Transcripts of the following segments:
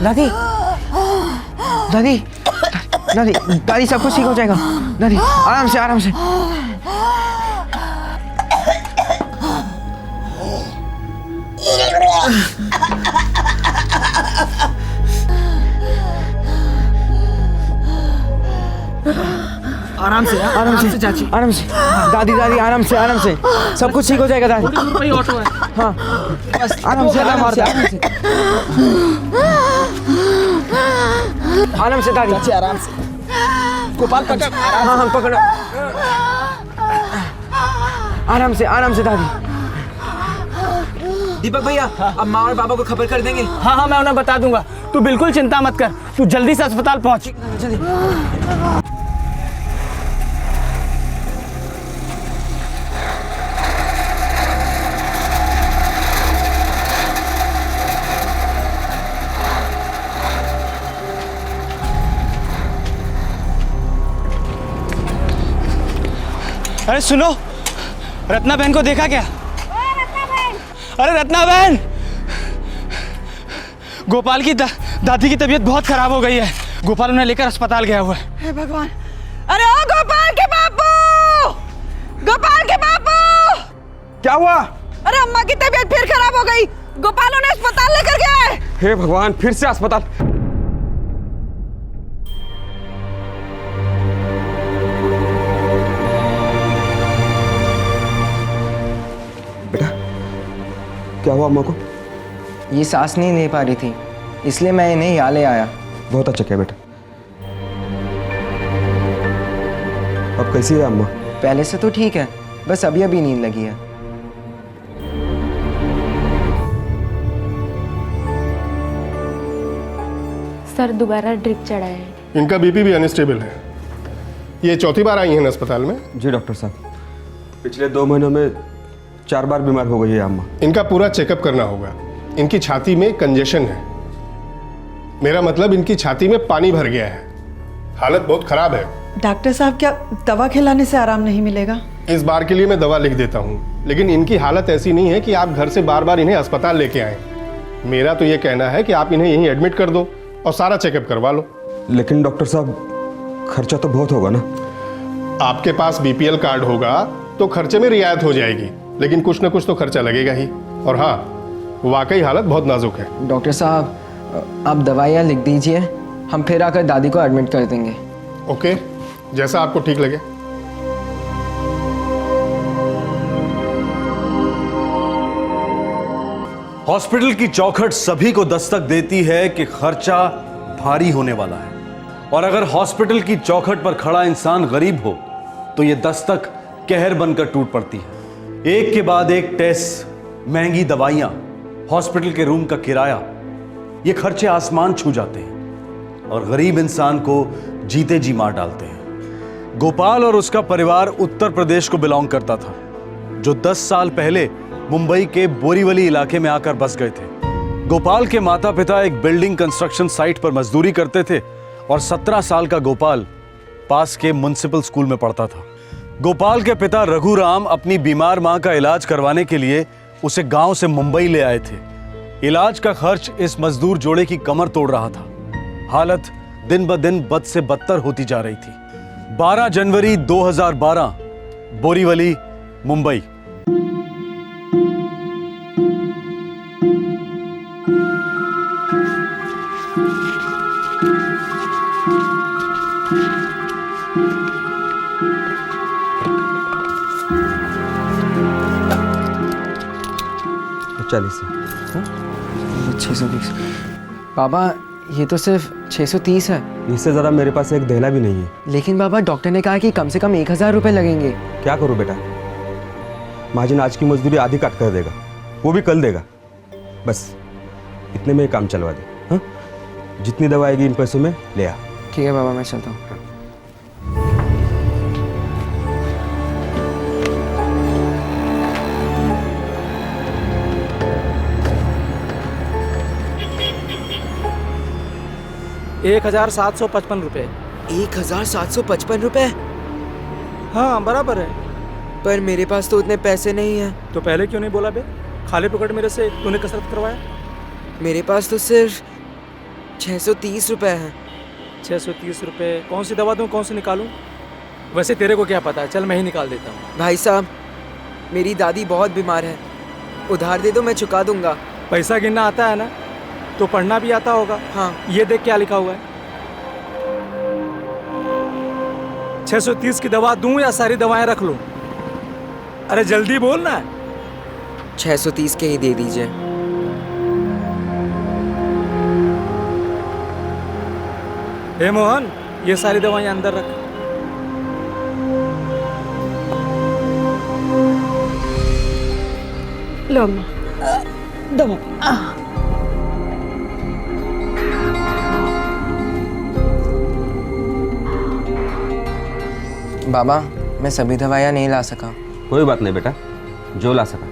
दादी दादी दादी दादी सब कुछ ठीक हो जाएगा। दादी आराम से आराम से। आराम से चाची, आराम से। दादी दादी आराम से सब कुछ ठीक हो जाएगा दादी। वही ऑटो है। हाँ आराम से दादी। चाची आराम से। गोपाल पकड़। हाँ पकड़ो। आराम से दादी। दीपक भैया अब माँ और पापा को खबर कर देंगे। हाँ मैं उन्हें बता दूंगा, तू बिल्कुल चिंता मत कर, तू जल्दी से अस्पताल पहुंच। जल्दी। अरे सुनो, रत्ना बहन को देखा क्या? रत्ना बहन। अरे रत्ना बहन, गोपाल की दादी की तबीयत बहुत खराब हो गई है। गोपाल उन्हें लेकर अस्पताल गया हुआ है। हे भगवान। अरे ओ गोपाल के बापू, गोपाल के बापू। क्या हुआ? अरे अम्मा की तबीयत फिर खराब हो गई, गोपाल उन्हें अस्पताल लेकर गया है। हे भगवान, फिर से अस्पताल। क्या हुआ अम्मा को? ये सांस नहीं ले पा रही थी, इसलिए मैं इन्हें यहाँ ले आया। बहुत अच्छा किया बेटा। अब कैसी है अम्मा? पहले से तो ठीक है, बस अभी अभी नींद लगी है। सर दोबारा ड्रिप चढ़ा है। इनका बीपी भी अनस्टेबल है। ये चौथी बार आई हैं अस्पताल में। जी डॉक्टर साहब, पिछले 2 महीनों में 4 बार बीमार हो गई है अम्मा। इनका पूरा चेकअप करना होगा। इनकी छाती में कंजेशन है, मेरा मतलब इनकी छाती में पानी भर गया है। हालत बहुत खराब है। डॉक्टर साहब, क्या दवा खिलाने से आराम नहीं मिलेगा? इस बार के लिए मैं दवा लिख देता हूँ, लेकिन इनकी हालत ऐसी नहीं है कि आप घर से बार बार इन्हें अस्पताल लेके आए। मेरा तो ये कहना है कि आप इन्हें यहीं एडमिट कर दो और सारा चेकअप करवा लो। लेकिन डॉक्टर साहब, खर्चा तो बहुत होगा ना? आपके पास बीपीएल कार्ड होगा तो खर्चे में रियायत हो जाएगी, लेकिन कुछ ना कुछ तो खर्चा लगेगा ही। और हाँ, वाकई हालत बहुत नाजुक है। डॉक्टर साहब, आप दवाइयाँ लिख दीजिए, हम फिर आकर दादी को एडमिट कर देंगे। ओके, जैसा आपको ठीक लगे। हॉस्पिटल की चौखट सभी को दस्तक देती है कि खर्चा भारी होने वाला है, और अगर हॉस्पिटल की चौखट पर खड़ा इंसान गरीब हो तो यह दस्तक कहर बनकर टूट पड़ती है। एक के बाद एक टेस्ट, महंगी दवाइयां, हॉस्पिटल के रूम का किराया, ये खर्चे आसमान छू जाते हैं और गरीब इंसान को जीते जी मार डालते हैं। गोपाल और उसका परिवार उत्तर प्रदेश को बिलोंग करता था, जो 10 साल पहले मुंबई के बोरीवली इलाके में आकर बस गए थे। गोपाल के माता पिता एक बिल्डिंग कंस्ट्रक्शन साइट पर मजदूरी करते थे और 17 साल का गोपाल पास के म्युनिसिपल स्कूल में पढ़ता था। गोपाल के पिता रघुराम अपनी बीमार मां का इलाज करवाने के लिए उसे गांव से मुंबई ले आए थे। इलाज का खर्च इस मजदूर जोड़े की कमर तोड़ रहा था। हालत दिन ब दिन बद से बदतर होती जा रही थी। 12 जनवरी 2012, बोरीवली, मुंबई। चालीस 620। बाबा, ये तो सिर्फ 630 है। इससे ज़्यादा मेरे पास एक दहला भी नहीं है। लेकिन बाबा, डॉक्टर ने कहा कि कम से कम 1000 रुपये लगेंगे। क्या करूं बेटा, महाजन आज की मजदूरी आधी काट कर देगा, वो भी कल देगा। बस इतने में ही काम चलवा दे। हाँ, जितनी दवा आएगी इन पैसों में ले आ। ठीक है बाबा, मैं चलता हूँ। 1755 रुपये। 1755 रुपये? हाँ बराबर है। पर मेरे पास तो उतने पैसे नहीं हैं। तो पहले क्यों नहीं बोला बे? खाली पकड़ मेरे से तूने कसरत करवाया? मेरे पास तो सिर्फ 630 रुपए हैं। 630 रुपये कौन सी दवा दूँ, कौन सी निकालूं? वैसे तेरे को क्या पता है, चल मैं ही निकाल देता हूँ। भाई साहब, मेरी दादी बहुत बीमार है, उधार दे दो, मैं चुका दूंगा। पैसा गिनना आता है ना, तो पढ़ना भी आता होगा। हाँ। ये देख क्या लिखा हुआ है। 630 की दवा दूं या सारी दवाएं रख लूं? अरे जल्दी बोल ना। 630 के ही दे दीजिए। हे मोहन, ये सारी दवाएं अंदर रख। लो अम्मा, दवा। बाबा, मैं सभी दवाइयाँ नहीं ला सका। कोई बात नहीं बेटा, जो ला सका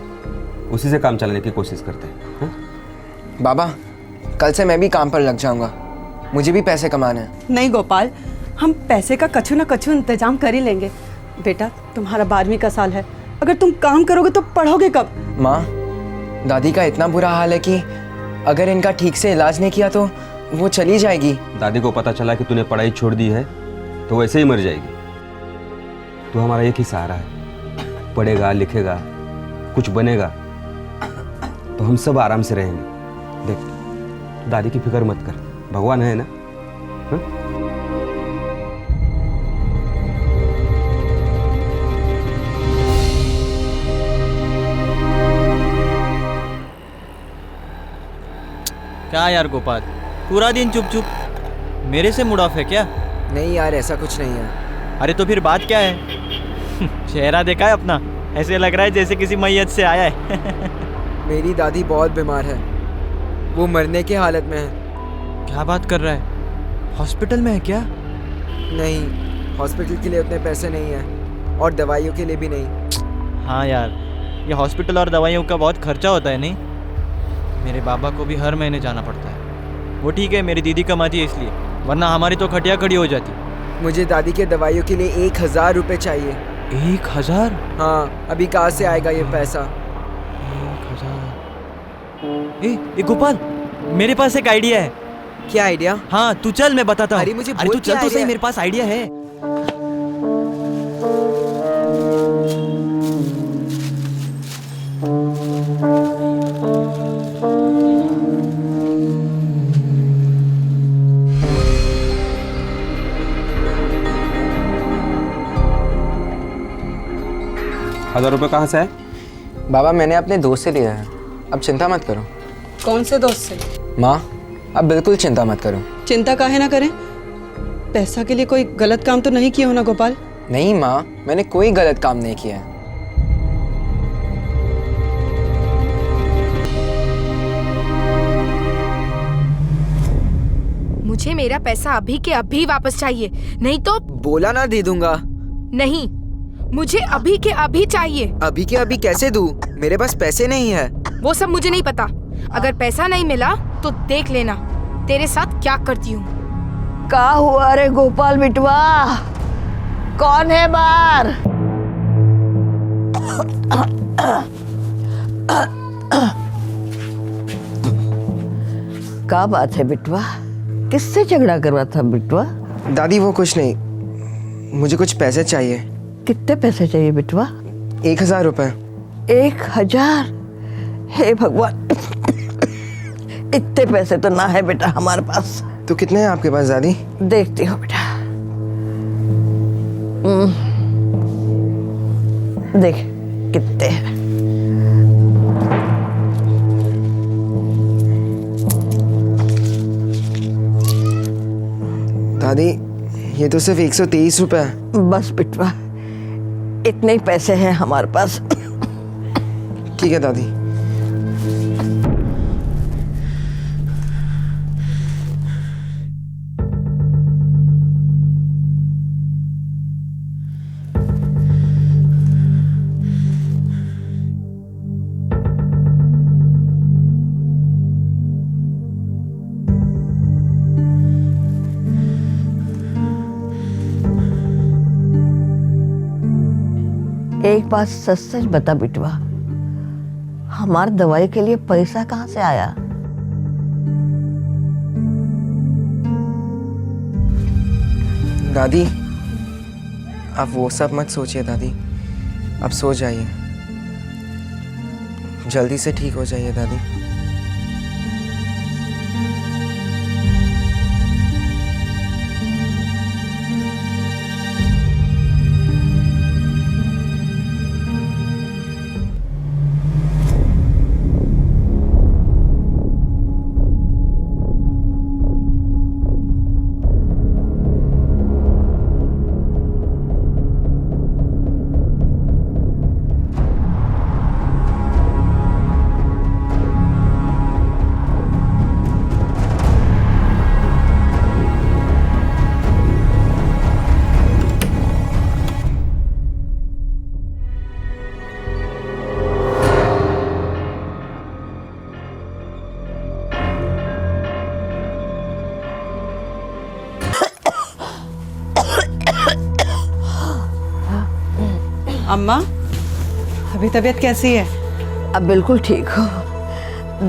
उसी से काम चलाने की कोशिश करते हैं, हाँ? बाबा, कल से मैं भी काम पर लग जाऊंगा, मुझे भी पैसे कमाने हैं। नहीं गोपाल, हम पैसे का कछु ना कछु इंतजाम कर ही लेंगे। बेटा, तुम्हारा 12वीं का साल है, अगर तुम काम करोगे तो पढ़ोगे कब? माँ, दादी का इतना बुरा हाल है कि अगर इनका ठीक से इलाज नहीं किया तो वो चली जाएगी। दादी को पता चला कि तूने पढ़ाई छोड़ दी है तो वैसे ही मर जाएगी। तू हमारा एक ही सहारा है, पढ़ेगा लिखेगा कुछ बनेगा तो हम सब आराम से रहेंगे। देख, दादी की फिक्र मत कर, भगवान है ना। हाँ? क्या यार गोपाल, पूरा दिन चुप चुप, मेरे से मूड ऑफ है क्या? नहीं यार, ऐसा कुछ नहीं है। अरे तो फिर बात क्या है? चेहरा देखा है अपना, ऐसे लग रहा है जैसे किसी मैयत से आया है। मेरी दादी बहुत बीमार है, वो मरने की हालत में है। क्या बात कर रहा है? हॉस्पिटल में है क्या? नहीं, हॉस्पिटल के लिए उतने पैसे नहीं हैं और दवाइयों के लिए भी नहीं। हाँ यार, ये हॉस्पिटल और दवाइयों का बहुत खर्चा होता है नहीं? मेरे बाबा को भी हर महीने जाना पड़ता है। वो ठीक है, मेरी दीदी कमाती है इसलिए, वरना हमारी तो खटिया खड़ी हो जाती। मुझे दादी के दवाइयों के लिए 1000 रुपये चाहिए। 1000? हाँ, अभी कहाँ से आएगा ये पैसा? 1000? ए गोपाल, मेरे पास एक आइडिया है। क्या आइडिया? हाँ तू चल, मैं बताता हूँ। अरे मुझे अरे बोल, तू चल क्या तो सही, idea? मेरे पास आइडिया है। ₹1000 कहाँ से है? बाबा, मैंने अपने दोस्त से लिया है, अब चिंता मत करो। कौन से दोस्त से? माँ, अब बिल्कुल चिंता मत करो। चिंता काहे ना करें? पैसा के लिए कोई गलत काम तो नहीं किया हो ना गोपाल? नहीं माँ, मैंने कोई गलत काम नहीं किया है। मुझे मेरा पैसा अभी के अभी वापस चाहिए, नहीं तो। बोला ना दे दूंगा। नहीं, मुझे अभी के अभी चाहिए। अभी के अभी कैसे दूं? मेरे पास पैसे नहीं है। वो सब मुझे नहीं पता, अगर पैसा नहीं मिला तो देख लेना तेरे साथ क्या करती हूँ। का हुआ रे गोपाल बिटवा, कौन है बाहर? क्या बात है बिटवा, किससे झगड़ा करवा था बिटवा? दादी वो कुछ नहीं, मुझे कुछ पैसे चाहिए। कितने पैसे चाहिए बिटवा? 1000 रुपए। 1000? हे भगवान, इतने पैसे तो ना है बेटा हमारे पास। तो कितने हैं आपके पास दादी? देखती हो बेटा, देख कितने हैं। दादी, ये तो सिर्फ 123 रुपए है। बस बिटवा, इतने ही पैसे हैं हमारे पास। ठीक है दादी। एक बात सच सच बता बिटवा, हमारी दवाई के लिए पैसा कहाँ से आया? दादी, आप वो सब मत सोचिए दादी, अब सो जाइए, जल्दी से ठीक हो जाइए दादी। अम्मा, अभी तबीयत कैसी है? अब बिल्कुल ठीक हो,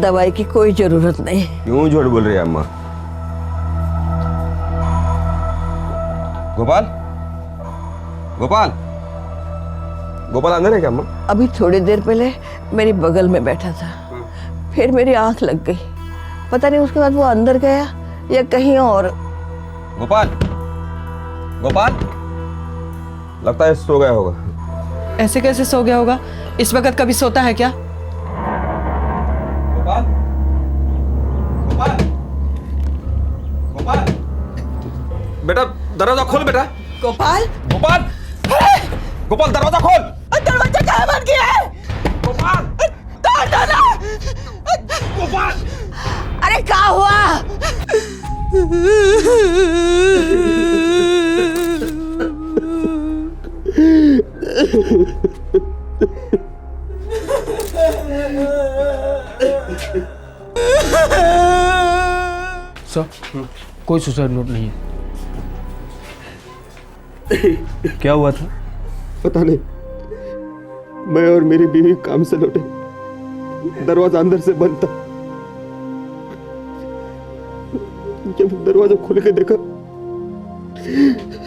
दवाई की कोई जरूरत नहीं। क्यों झूठ बोल रही है अम्मा? गोपाल, गोपाल, गोपाल अंदर है क्या अम्मा? अभी थोड़ी देर पहले मेरी बगल में बैठा था, फिर मेरी आंख लग गई, पता नहीं उसके बाद वो अंदर गया या कहीं और। गोपाल, गोपाल, लगता है सो गया होगा। ऐसे कैसे सो गया होगा? इस वक्त कभी सोता है क्या? गोपाल, गोपाल, गोपाल, बेटा दरवाजा खोल बेटा। गोपाल, गोपाल, गोपाल दरवाजा खोल। दरवाजा कहाँ बंद किया है? गोपाल, तोड़ दो ना। गोपाल, अरे क्या हुआ? सर, कोई सुसाइड नोट नहीं है। क्या हुआ था? पता नहीं, मैं और मेरी बीवी काम से लौटे, दरवाजा अंदर से बंद था। जब दरवाजा खोल के देखा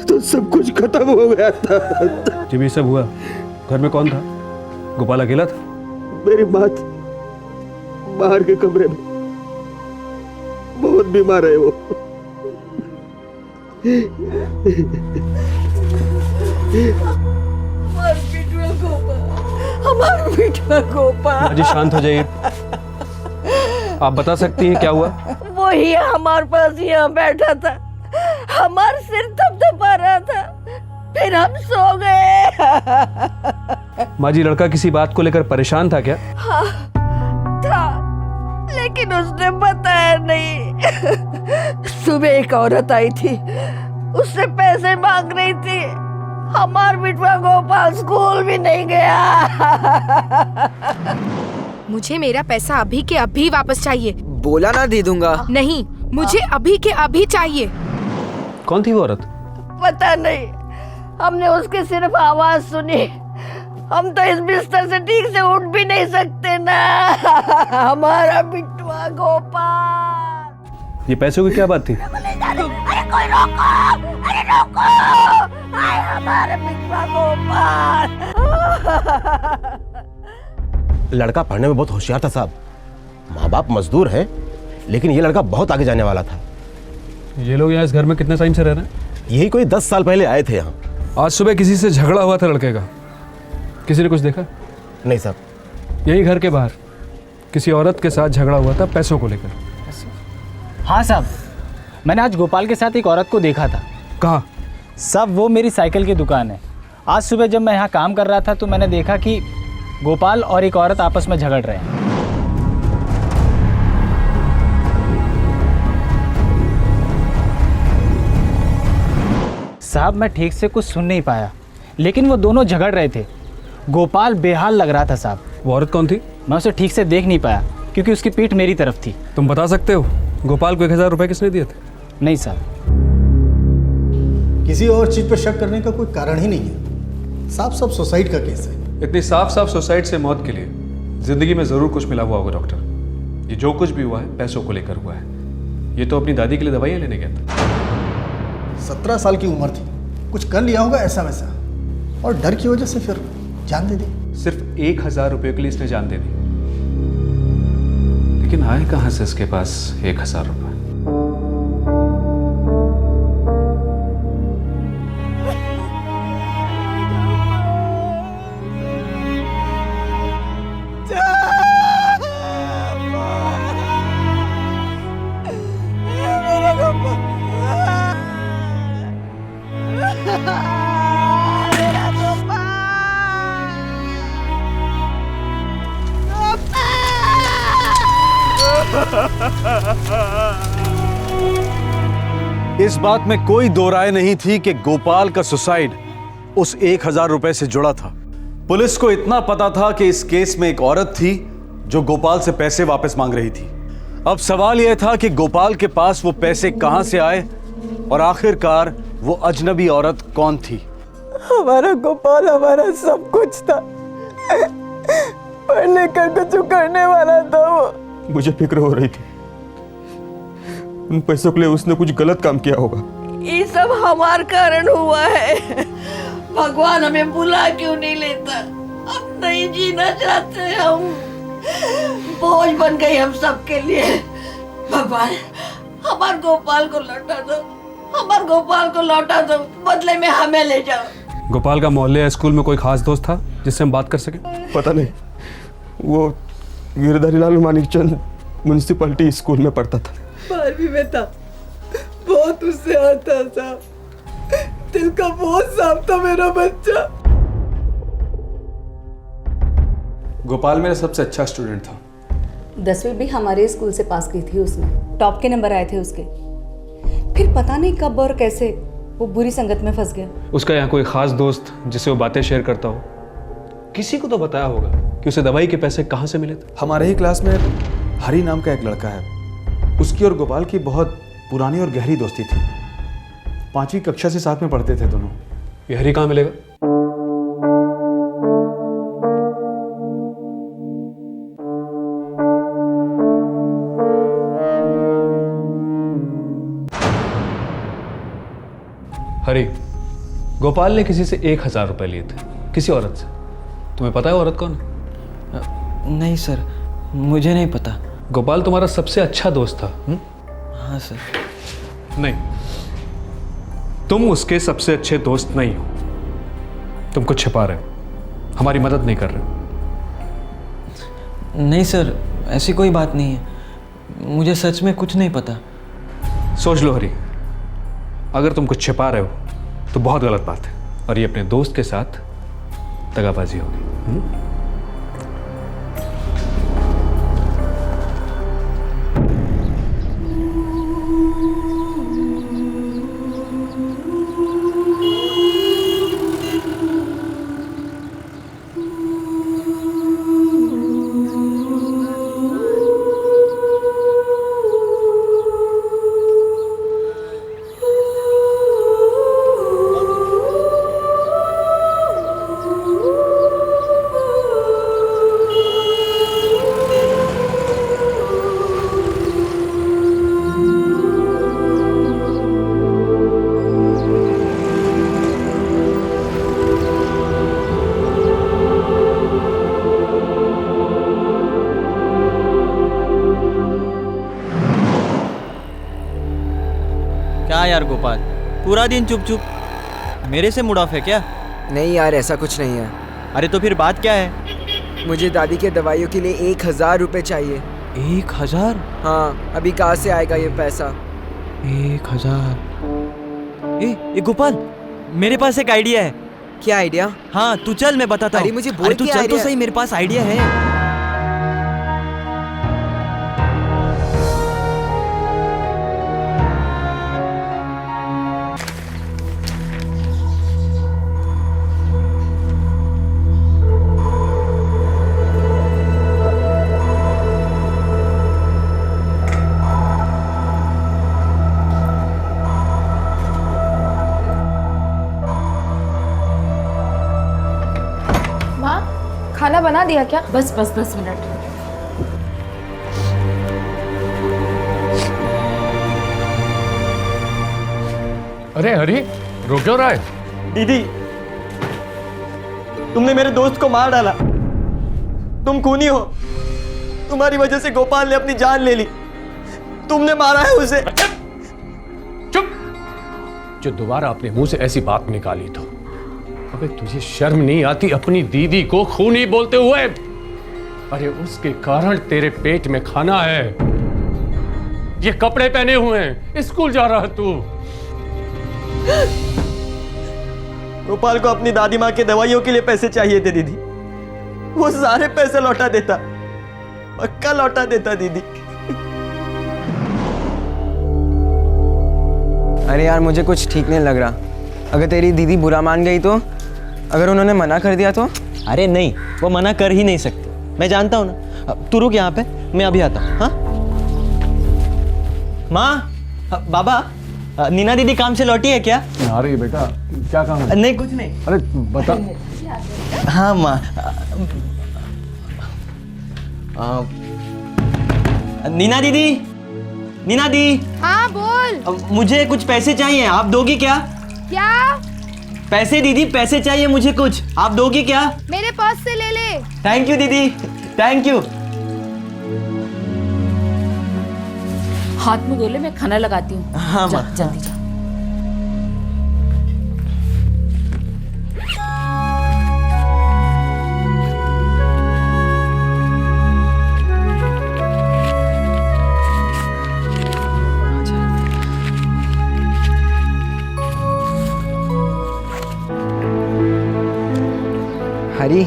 तो सब कुछ खत्म हो गया था। जब ये सब हुआ घर में कौन था? गोपाल अकेला था? मेरी माँ थी बाहर के कमरे में, बहुत बीमार है वो। हमारा बेटा गोपाल। जी शांत हो जाइए। आप बता सकती हैं क्या हुआ? वही हमारे पास यहाँ बैठा था, हमारा सिर थपथपा रहा था, फिर हम सो गए। माँ जी, लड़का किसी बात को लेकर परेशान था क्या? हाँ, था, लेकिन उसने बताया नहीं। सुबह एक औरत आई थी, उससे पैसे मांग रही थी। हमारा बेटा गोपाल स्कूल भी नहीं गया। मुझे मेरा पैसा अभी के अभी वापस चाहिए। बोला ना दे दूंगा। नहीं, मुझे अभी के अभी चाहिए। कौन थी वो औरत? पता नहीं, हमने उसकी सिर्फ आवाज सुनी। हम तो इस बिस्तर से ठीक से उठ भी नहीं सकते ना। हमारा बिट्टुआ गोपाल। ये पैसों की क्या बात थी? अरे कोई रोको, अरे रोको, आए हमारा बिट्टुआ गोपाल। लड़का पढ़ने में बहुत होशियार था साहब। माँ बाप मजदूर हैं, लेकिन ये लड़का बहुत आगे जाने वाला था। ये लोग यहाँ इस घर में कितने टाइम से रह रहे हैं? यही कोई 10 साल पहले आए थे यहाँ। आज सुबह किसी से झगड़ा हुआ था लड़के का, किसी ने कुछ देखा? नहीं साहब। यही घर के बाहर किसी औरत के साथ झगड़ा हुआ था पैसों को लेकर। हाँ साहब, मैंने आज गोपाल के साथ एक औरत को देखा था। कहाँ? साहब, वो मेरी साइकिल की दुकान है। आज सुबह जब मैं यहाँ काम कर रहा था तो मैंने देखा कि गोपाल और एक औरत आपस में झगड़ रहे हैं। साहब, मैं ठीक से कुछ सुन नहीं पाया, लेकिन वो दोनों झगड़ रहे थे। गोपाल बेहाल लग रहा था साहब। वो औरत कौन थी? मैं उसे ठीक से देख नहीं पाया क्योंकि उसकी पीठ मेरी तरफ थी। तुम बता सकते हो गोपाल को 1000 रुपए किसने दिए थे? नहीं साहब। किसी और चीज पर शक करने का कोई कारण ही नहीं है। साफ साफ सुसाइड का केस है। इतनी साफ साफ सुसाइड से मौत के लिए जिंदगी में ज़रूर कुछ मिला हुआ होगा डॉक्टर। ये जो कुछ भी हुआ है पैसों को लेकर हुआ है। ये तो अपनी दादी के लिए दवाइयाँ लेने गया था। 17 साल की उम्र थी, कुछ कर लिया होगा ऐसा वैसा, और डर की वजह से फिर जान दे दी। सिर्फ 1000 रुपये के लिए इसने जान दे दी, लेकिन आए कहाँ से इसके पास 1000 रुपये? इस बात में कोई दो राय नहीं थी कि गोपाल का सुसाइड उस 1000 रुपए से जुड़ा था। पुलिस को इतना पता था कि इस केस में एक औरत थी जो गोपाल से पैसे वापस मांग रही थी। अब सवाल यह था कि गोपाल के पास वो पैसे कहां से आए और आखिरकार वो अजनबी औरत कौन थी। हमारा गोपाल हमारा सब कुछ था, पढ़ लिख कर कुछ करने वाला था वो। मुझे फिक्र हो रही थी उन पैसों के लिए उसने कुछ गलत काम किया होगा। ये सब हमार कारण हुआ है। भगवान हमें बुला क्यों नहीं लेता? अब नहीं जीना चाहते हम, बोझ बन गई हम सबके लिए। भगवान हमार गोपाल को लौटा दो, हमार गोपाल को लौटा दो, बदले में हमें ले जाओ। गोपाल का मोहल्ले या स्कूल में कोई खास दोस्त था जिससे हम बात कर सके? पता नहीं, वो गिरधारी लाल मानिकचंद म्यूनिसिपैलिटी स्कूल में पढ़ता था। 12वीं में था, बहुत उससे आता था, दिल का बहुत साफ था मेरा बच्चा। गोपाल मेरा सबसे अच्छा स्टूडेंट था। 10वीं भी हमारे स्कूल से पास की थी उसने, टॉप के नंबर आए थे उसके। फिर पता नहीं कब और कैसे वो बुरी संगत में फंस गया। उसका यहाँ कोई खास दोस्त जिससे वो बातें शेयर करता हो? किसी को तो बताया होगा कि उसे दवाई के पैसे कहाँ से मिले थे। हमारे ही क्लास में हरी नाम का एक लड़का है, उसकी और गोपाल की बहुत पुरानी और गहरी दोस्ती थी। 5वीं कक्षा से साथ में पढ़ते थे दोनों। ये हरी कहाँ मिलेगा? हरी, गोपाल ने किसी से 1000 रुपए लिए थे, किसी औरत से। तुम्हें पता है औरत कौन है? नहीं सर, मुझे नहीं पता। गोपाल तुम्हारा सबसे अच्छा दोस्त था। हाँ सर। नहीं, तुम उसके सबसे अच्छे दोस्त नहीं हो। तुम कुछ छिपा रहे हो, हमारी मदद नहीं कर रहे हो। नहीं सर, ऐसी कोई बात नहीं है, मुझे सच में कुछ नहीं पता। सोच लो हरी, अगर तुम कुछ छिपा रहे हो तो बहुत गलत बात है, और ये अपने दोस्त के साथ दगाबाजी होगी। क्या यार गोपाल, पूरा दिन चुप चुप, मेरे से मुड़ ऑफ है क्या? नहीं यार, ऐसा कुछ नहीं है। अरे तो फिर बात क्या है? मुझे दादी के दवाइयों के लिए 1000 रुपए चाहिए। 1000? हाँ, अभी कहाँ से आएगा ये पैसा? 1000? ए गोपाल, मेरे पास एक आइडिया है। क्या आइडिया? हाँ तू चल, मैं बताता हूँ। अरे मुझे बोल, तू चल तो सही, मेरे पास आइडिया है। खाना बना दिया क्या? बस 10 मिनट। अरे हरी, रो क्यों रहा है? दीदी, तुमने मेरे दोस्त को मार डाला। तुम खूनी हो। तुम्हारी वजह से गोपाल ने अपनी जान ले ली। तुमने मारा है उसे। चुप! जो दोबारा अपने मुंह से ऐसी बात निकाली तो अबे तुझे शर्म नहीं आती अपनी दीदी को खूनी बोलते हुए? अरे उसके कारण तेरे पेट में खाना है, ये कपड़े पहने हुए हैं, स्कूल जा रहा है तू। गोपाल को अपनी दादी माँ की दवाइयों के लिए पैसे चाहिए थे दीदी। वो सारे पैसे लौटा देता, पक्का लौटा देता दीदी। अरे यार मुझे कुछ ठीक नहीं लग रहा। अगर तेरी दीदी बुरा मान गई तो, अगर उन्होंने मना कर दिया तो? अरे नहीं, वो मना कर ही नहीं सकते। मैं जानता हूँ ना। तू रुक यहाँ पे, मैं अभी आता हूँ। हाँ माँ, बाबा, नीना दीदी काम से लौटी है क्या? आ रही है बेटा, क्या काम है? नहीं कुछ नहीं। अरे बता। हाँ माँ। नीना दीदी, नीना दी। हाँ बोल। मुझे कुछ पैसे चाहिए, आप दोगी क्या? क्या? पैसे दीदी, पैसे चाहिए मुझे कुछ, आप दोगी क्या? मेरे पर्स से ले ले। थैंक यू दीदी, थैंक यू। हाथ मुंह धो ले, मैं खाना लगाती हूँ। हाँ माँ। जल्दी जा। हरी,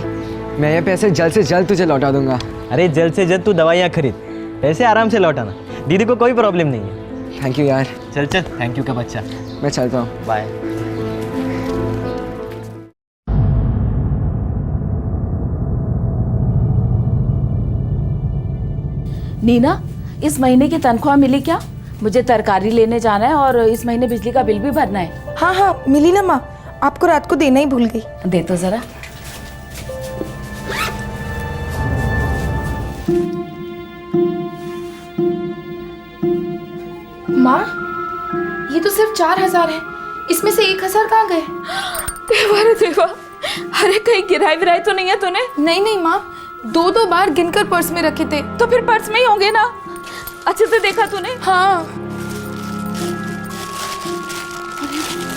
मैं ये पैसे जल्द से जल्द तुझे लौटा दूंगा। अरे जल्द से जल्द तू दवाइयाँ खरीद, पैसे आराम से लौटाना। दीदी को कोई प्रॉब्लम नहीं है। थैंक यू यार। चल चल, थैंक यू का बच्चा। मैं चलता हूँ। बाय। नीना, इस महीने की तनख्वाह मिली क्या? मुझे तरकारी लेने जाना है और इस महीने बिजली का बिल भी भरना है। हाँ हाँ मिली ना माँ, आपको रात को देना ही भूल गई। दे तो जरा। माँ, ये तो सिर्फ 4,000 है, इसमें से 1,000 कहाँ गए? देवा देवा, अरे कहीं गिराई विराई तो नहीं है तूने? नहीं नहीं माँ, 2-2 बार गिनकर पर्स में रखे थे। तो फिर पर्स में ही होंगे ना, अच्छे से देखा तूने? हाँ।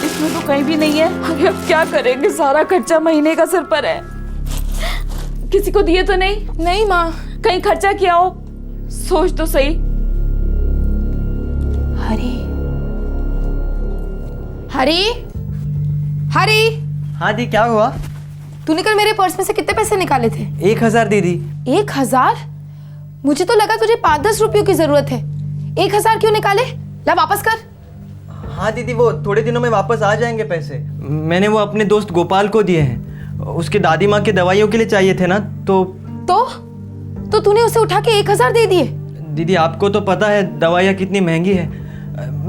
इसमें तो कहीं भी नहीं है। अरे अब क्या करेंगे, सारा खर्चा महीने का सर पर है। किसी को दिए तो नहीं? नहीं माँ। कहीं खर्चा किया हो, सोच तो सही। हरी, हरी, हरी। हाँ दी, क्या हुआ? तूने कल मेरे पर्स में से कितने पैसे निकाले थे? 1,000 दीदी। 1,000? मुझे तो लगा तुझे 5-10 रुपयों की जरूरत है। 1,000 क्यों निकाले? ला वापस कर। हाँ दीदी, वो थोड़े दिनों में वापस आ जाएंगे पैसे। मैंने वो अपने दोस्त गोपाल को दिए हैं, उसके दादी माँ की दवाइयों के लिए चाहिए थे ना। तो तूने उसे उठा के 1,000 दे दिए? दीदी आपको तो पता है दवाइयाँ कितनी महंगी है,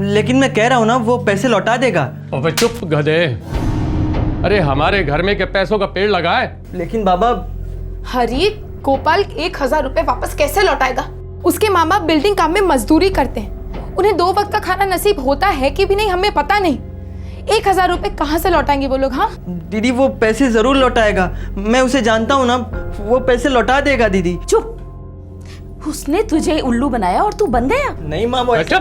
लेकिन मैं कह रहा हूँ ना वो पैसे लौटा देगा। अबे चुप गधे, अरे हमारे घर में क्या पैसों का पेड़ लगा है? लेकिन बाबा। हरी, गोपाल 1,000 रुपए वापस कैसे लौटाएगा? उसके माँ बाप बिल्डिंग काम में मजदूरी करते हैं, उन्हें 2 वक्त का खाना नसीब होता है कि भी नहीं हमें पता नहीं। 1,000 रुपए कहाँ से लौटाएंगे वो लोग? हाँ दीदी, वो पैसे जरूर लौटाएगा, मैं उसे जानता हूँ ना, वो पैसे लौटा देगा दीदी। चुप, उसने तुझे उल्लू बनाया और तू बन गया? नहीं माँ, वो ऐसा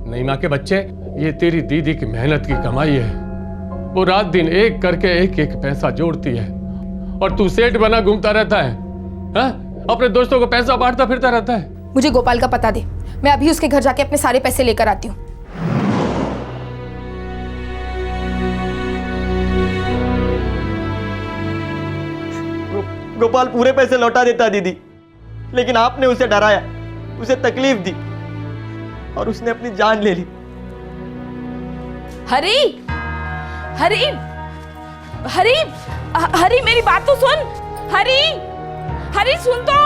नहीं माँ के बच्चे, ये तेरी दीदी की मेहनत की कमाई है। वो रात दिन एक करके एक पैसा जोड़ती है और तू सेठ बना घूमता रहता है, हा? अपने दोस्तों को पैसा बांटता फिरता रहता है। मुझे गोपाल का पता दे, मैं अभी उसके घर जाके अपने सारे पैसे लेकर आती हूँ। गोपाल पूरे पैसे लौटा देता दीदी, लेकिन आपने उसे डराया, उसे तकलीफ दी और उसने अपनी जान ले ली। हरी, हरी, हरी, हरी मेरी बात तो सुन। हरी, हरी सुन तो।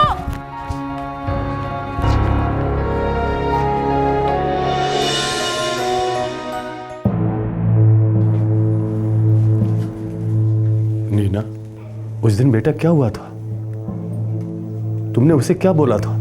नीना, उस दिन बेटा क्या हुआ था? तुमने उसे क्या बोला था?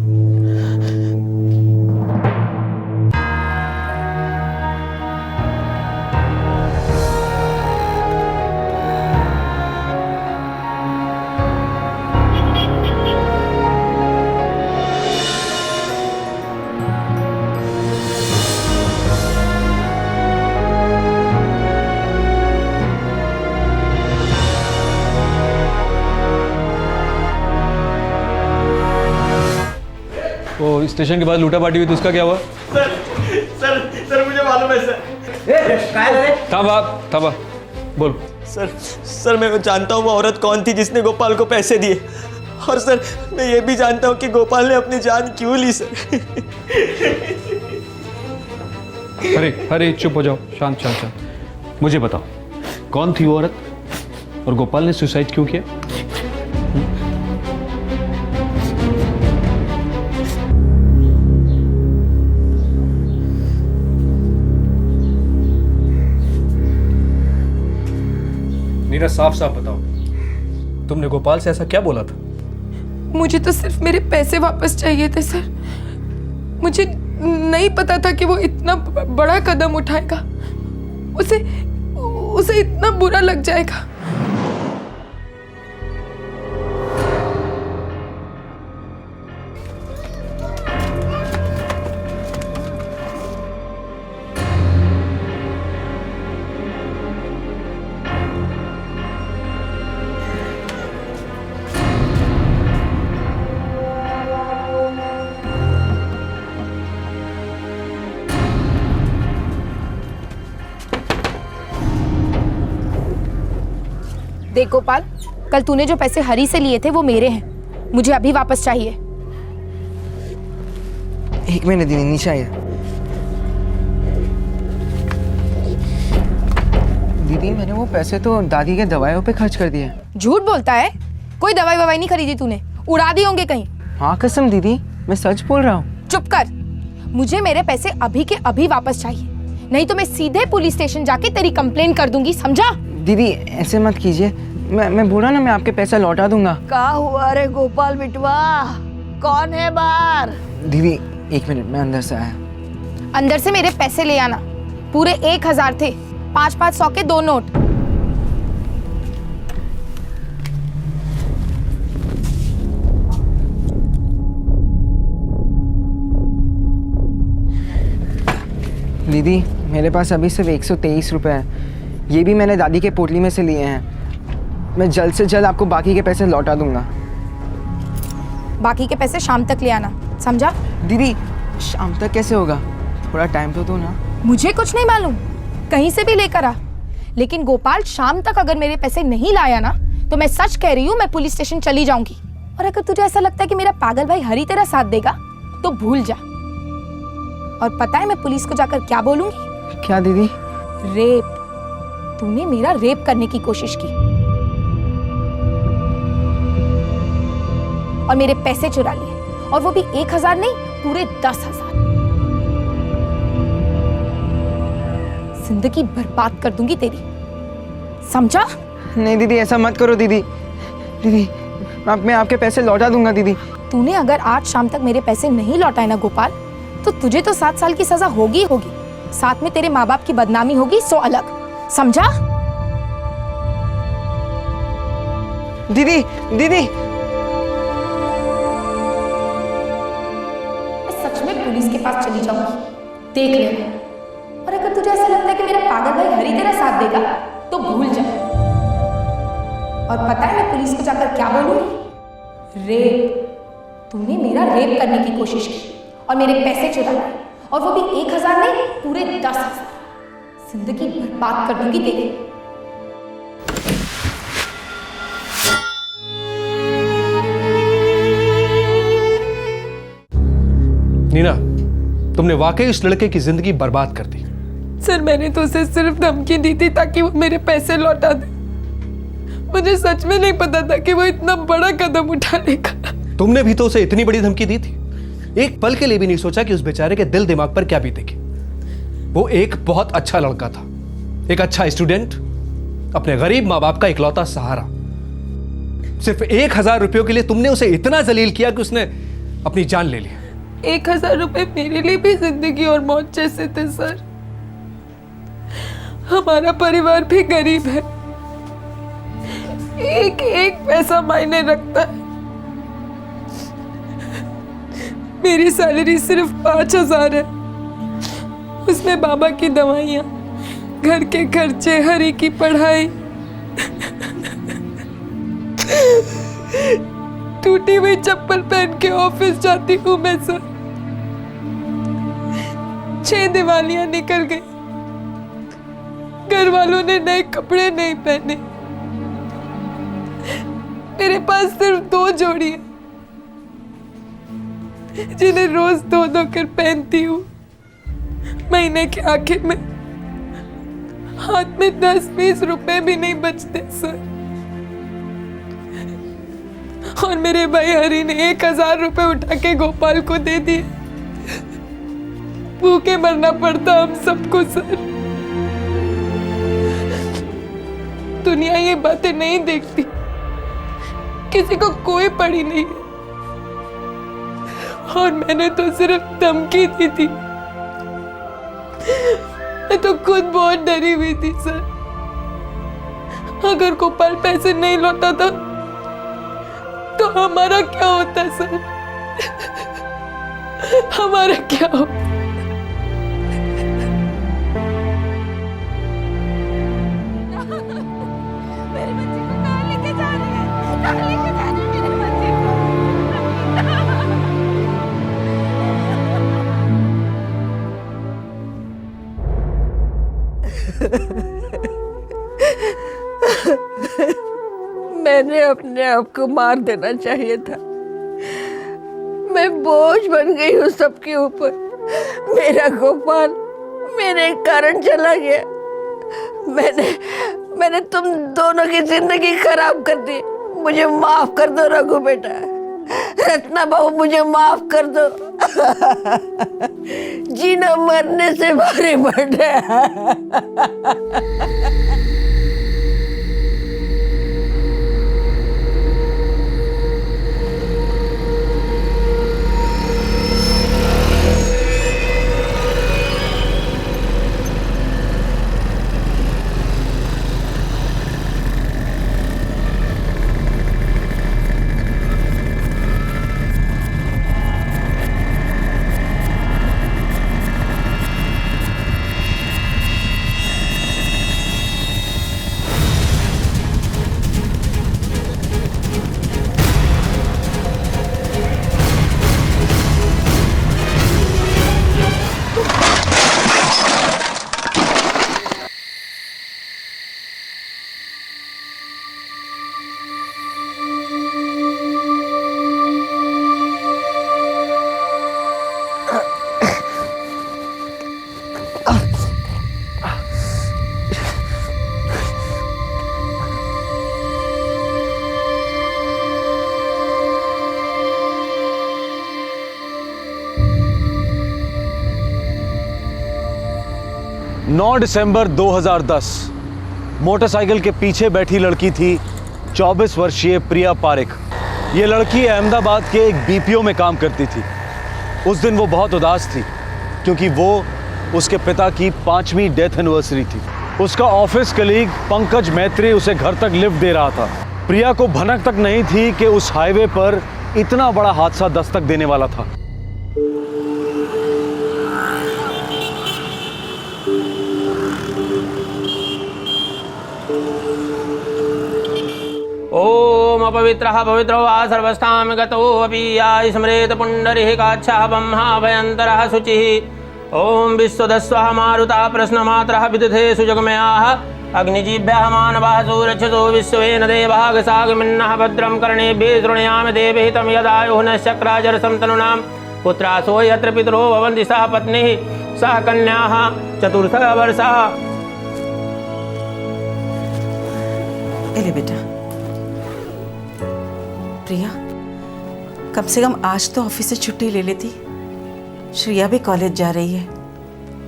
वो स्टेशन के बाद लूटा पाटी हुई तो उसका क्या हुआ? सर मुझे मालूम है सर। थांबा बोल। सर मैं जानता हूँ वो औरत कौन थी जिसने गोपाल को पैसे दिए, और सर मैं ये भी जानता हूँ कि गोपाल ने अपनी जान क्यों ली सर। अरे चुप हो जाओ, शांत। मुझे बताओ कौन थी वो औरत और गोपाल ने सुसाइड क्यों किया? नीना साफ बताओ, तुमने गोपाल से ऐसा क्या बोला था? मुझे तो सिर्फ मेरे पैसे वापस चाहिए थे सर। मुझे नहीं पता था कि वो इतना बड़ा कदम उठाएगा, उसे इतना बुरा लग जाएगा। देख गोपाल, कल तूने जो पैसे हरी से लिए थे वो मेरे हैं, मुझे अभी वापस चाहिए। एक महीने दीदी नहीं चाहिए। दीदी मैंने वो पैसे तो दादी के दवाइयों पे खर्च कर दिए। झूठ बोलता है, कोई दवाई ववाई नहीं खरीदी तूने, उड़ा दिए होंगे कहीं। हाँ कसम दीदी, मैं सच बोल रहा हूँ। चुप कर, मुझे मेरे पैसे अभी के अभी वापस चाहिए, नहीं तो मैं सीधे पुलिस स्टेशन जाके तेरी कंप्लेन कर दूंगी, समझा? दीदी ऐसे मत कीजिए, मैं बोला ना मैं आपके पैसा लौटा दूंगा। क्या हुआ रे गोपाल बिटवा, कौन है बाहर? दीदी एक मिनट, मैं अंदर से आया। अंदर से मेरे पैसे ले आना, पूरे 1000 थे, 500 के 2 नोट। दीदी मेरे पास अभी सिर्फ 123 रुपए हैं, ये भी मैंने दादी के पोटली में से लिए हैं। मैं जल्द से जल्द आपको बाकी के पैसे लौटा दूंगा। बाकी के पैसे शाम तक ले आना, समझा? दीदी शाम तक कैसे होगा, थोड़ा टाइम तो दो ना। मुझे कुछ नहीं मालूम, कहीं से भी लेकर आ, लेकिन गोपाल शाम तक अगर मेरे पैसे नहीं लाया ना तो मैं सच कह रही हूँ, मैं पुलिस स्टेशन चली जाऊंगी। और अगर तुझे ऐसा लगता है कि मेरा पागल भाई हरी तेरा साथ देगा तो भूल जा। और पता है मैं पुलिस को जाकर क्या बोलूंगी? क्या दीदी? रेप, तूने मेरा रेप करने की कोशिश की और मेरे पैसे चुरा लिए, और वो भी 1000 नहीं, पूरे 10,000। जिंदगी बर्बाद कर दूंगी तेरी, समझा? नहीं दीदी ऐसा मत करो दीदी। दीदी मैं आपके पैसे लौटा दूंगा दीदी। तूने अगर आज शाम तक मेरे पैसे नहीं लौटाए ना गोपाल, तो तुझे तो 7 साल की सजा होगी, साथ में तेरे माँ बाप की बदनामी होगी, सो अलग, समझा? दीदी दीदी मैं सच में पुलिस के पास चली जाऊंगी, देख लेना। और अगर तुझे ऐसा लगता है कि मेरा पागल भाई हरी तेरा साथ देगा तो भूल जा। और पता है मैं पुलिस को जाकर क्या बोलूंगी? रेप, तूने मेरा रेप करने की कोशिश की और मेरे पैसे चुराए, और वो भी 1000 नहीं, पूरे 10,000। जिंदगी बर्बाद कर दूंगी तेरी। नीना, तुमने वाकई उस लड़के की जिंदगी बर्बाद कर दी। सर मैंने तो उसे सिर्फ धमकी दी थी ताकि वो मेरे पैसे लौटा दे। मुझे सच में नहीं पता था कि वो इतना बड़ा कदम उठा लेगा। तुमने भी तो उसे इतनी बड़ी धमकी दी थी, एक पल के लिए भी नहीं सोचा कि उस बेचारे के दिल दिमाग पर क्या बीतेगी। वो एक बहुत अच्छा लड़का था, एक अच्छा स्टूडेंट, अपने गरीब माँ बाप का इकलौता सहारा। सिर्फ 1000 रुपयों के लिए तुमने उसे इतना जलील किया कि उसने अपनी जान ले ली। 1000 रुपए मेरे लिए भी जिंदगी और मौत जैसे थे सर। हमारा परिवार भी गरीब है, एक एक पैसा मायने रखता है। मेरी सैलरी सिर्फ 5000 है, उसमें बाबा की दवाइयाँ, घर के खर्चे, हरी की पढ़ाई। टूटी हुई चप्पल पहन के ऑफिस जाती हूँ मैं सर। 6 दिवालियां निकल गई, घर वालों ने नए कपड़े नहीं पहने। मेरे पास सिर्फ 2 जोड़ी है, जिन्हें रोज धो कर पहनती हूँ। महीने के आखिर में हाथ में 10-20 रुपए भी नहीं बचते सर। और मेरे भाई हरी ने 1000 रुपए उठा के गोपाल को दे दिए। भूखे मरना पड़ता हम सबको सर। दुनिया ये बातें नहीं देखती, किसी को कोई पड़ी नहीं है। और मैंने तो सिर्फ धमकी दी थी, मैं तो खुद बहुत डरी हुई थी सर। अगर गोपाल पैसे नहीं लौटाता तो हमारा क्या होता सर? हमारा क्या होता? मेरे बच्चे को कहाँ लेके जा रहे हैं? कहाँ लेके जा रहे हैं मेरे बच्चे मैंने अपने आप को मार देना चाहिए था। मैं बोझ बन गई हूँ सबके ऊपर। मेरा गोपाल मेरे कारण चला गया। मैंने तुम दोनों की जिंदगी खराब कर दी। मुझे माफ कर दो रघु बेटा, रत्ना बहू मुझे माफ कर दो। जीना मरने से भारी पड़ रहा है। 9 दिसंबर 2010 मोटरसाइकिल के पीछे बैठी लड़की थी 24 वर्षीय प्रिया पारेख। ये लड़की अहमदाबाद के एक बीपीओ में काम करती थी। उस दिन वो बहुत उदास थी क्योंकि वो उसके पिता की 5वीं डेथ एनिवर्सरी थी। उसका ऑफिस कलीग पंकज मैत्री उसे घर तक लिफ्ट दे रहा था। प्रिया को भनक तक नहीं थी कि उस हाईवे पर इतना बड़ा हादसा दस्तक देने वाला था। ओम अपवित्रः पवित्रो वा सर्वस्थां गतोऽपि या स्मरेत पुण्डरीकाक्षः ब्रह्माभयन्तरः शुचिः। ओम विश्वदस्वः मारुतः प्रश्नमात्रः विदुधे सुजगमयाः अग्निजीभ्यः मानवः सुरक्षसो विश्वेन देवाः सागमिन्नः भद्रं कर्णेभिः शृणुयाम देवहितं यदायुः नश्चक्राजरसं तनूनां पुत्रासो यत्र पितरो भवन्ति सह पत्नीः सह कन्याः चतुर्थः वर्षः। ले बेटा। प्रिया, कम से कम आज तो ऑफिस से छुट्टी ले लेती। श्रिया भी कॉलेज जा रही है।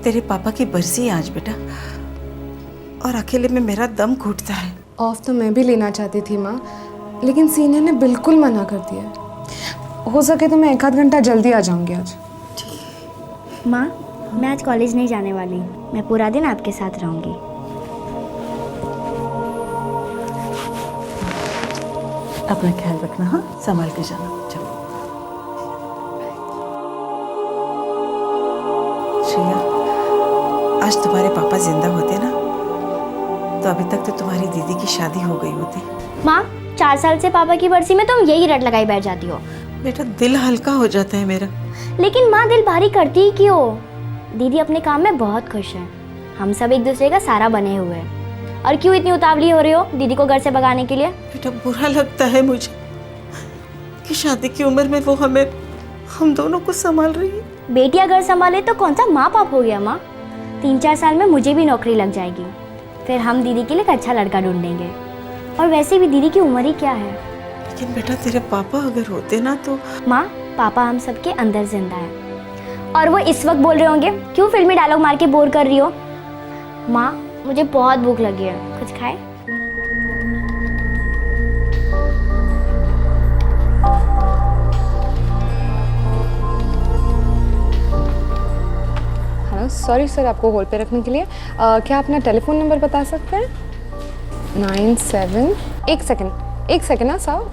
तेरे पापा की बरसी है आज बेटा, और अकेले में मेरा दम घुटता है। ऑफ तो मैं भी लेना चाहती थी माँ, लेकिन सीनियर ने बिल्कुल मना कर दिया है। हो सके तो मैं 1 आध घंटा जल्दी आ जाऊंगी आज। माँ, मैं आज कॉलेज नहीं जाने वाली, मैं पूरा दिन आपके साथ रहूंगी। अपना ख्याल रखना, हाँ, संभाल के जाना। चलो श्रेया, आज तुम्हारे पापा जिंदा होते ना तो अभी तक तो तुम्हारी दीदी की शादी हो गई होती। माँ, 4 साल से पापा की बरसी में तुम यही रट लगाई बैठ जाती हो। बेटा, दिल हल्का हो जाता है मेरा। लेकिन माँ, दिल भारी करती ही क्यों? दीदी अपने काम में बहुत खुश है, हम सब एक दूसरे का सहारा बने हुए हैं। और क्यों इतनी उतावली हो रही हो दीदी को घर से भगाने के लिए? बेटा, बुरा लगता है मुझे कि शादी की उम्र में वो हम दोनों को संभाल रही है। बेटी अगर संभाले तो कौन सा माँ बाप हो गया माँ? 3-4 साल में मुझे भी नौकरी लग जाएगी, फिर हम दीदी के लिए एक अच्छा लड़का ढूंढेंगे। और वैसे भी दीदी की उम्र ही क्या है। लेकिन बेटा, तेरे पापा अगर होते ना तो। माँ, पापा हम सबके अंदर जिंदा है और वो इस वक्त बोल रहे होंगे क्यों फिल्मी डायलॉग मार के बोर कर रही हो। माँ, मुझे बहुत भूख लगी है, कुछ खाए? हेलो, सॉरी सर आपको होल्ड पे रखने के लिए। क्या अपना टेलीफोन नंबर बता सकते हैं? 97। एक सेकेंड ना सर,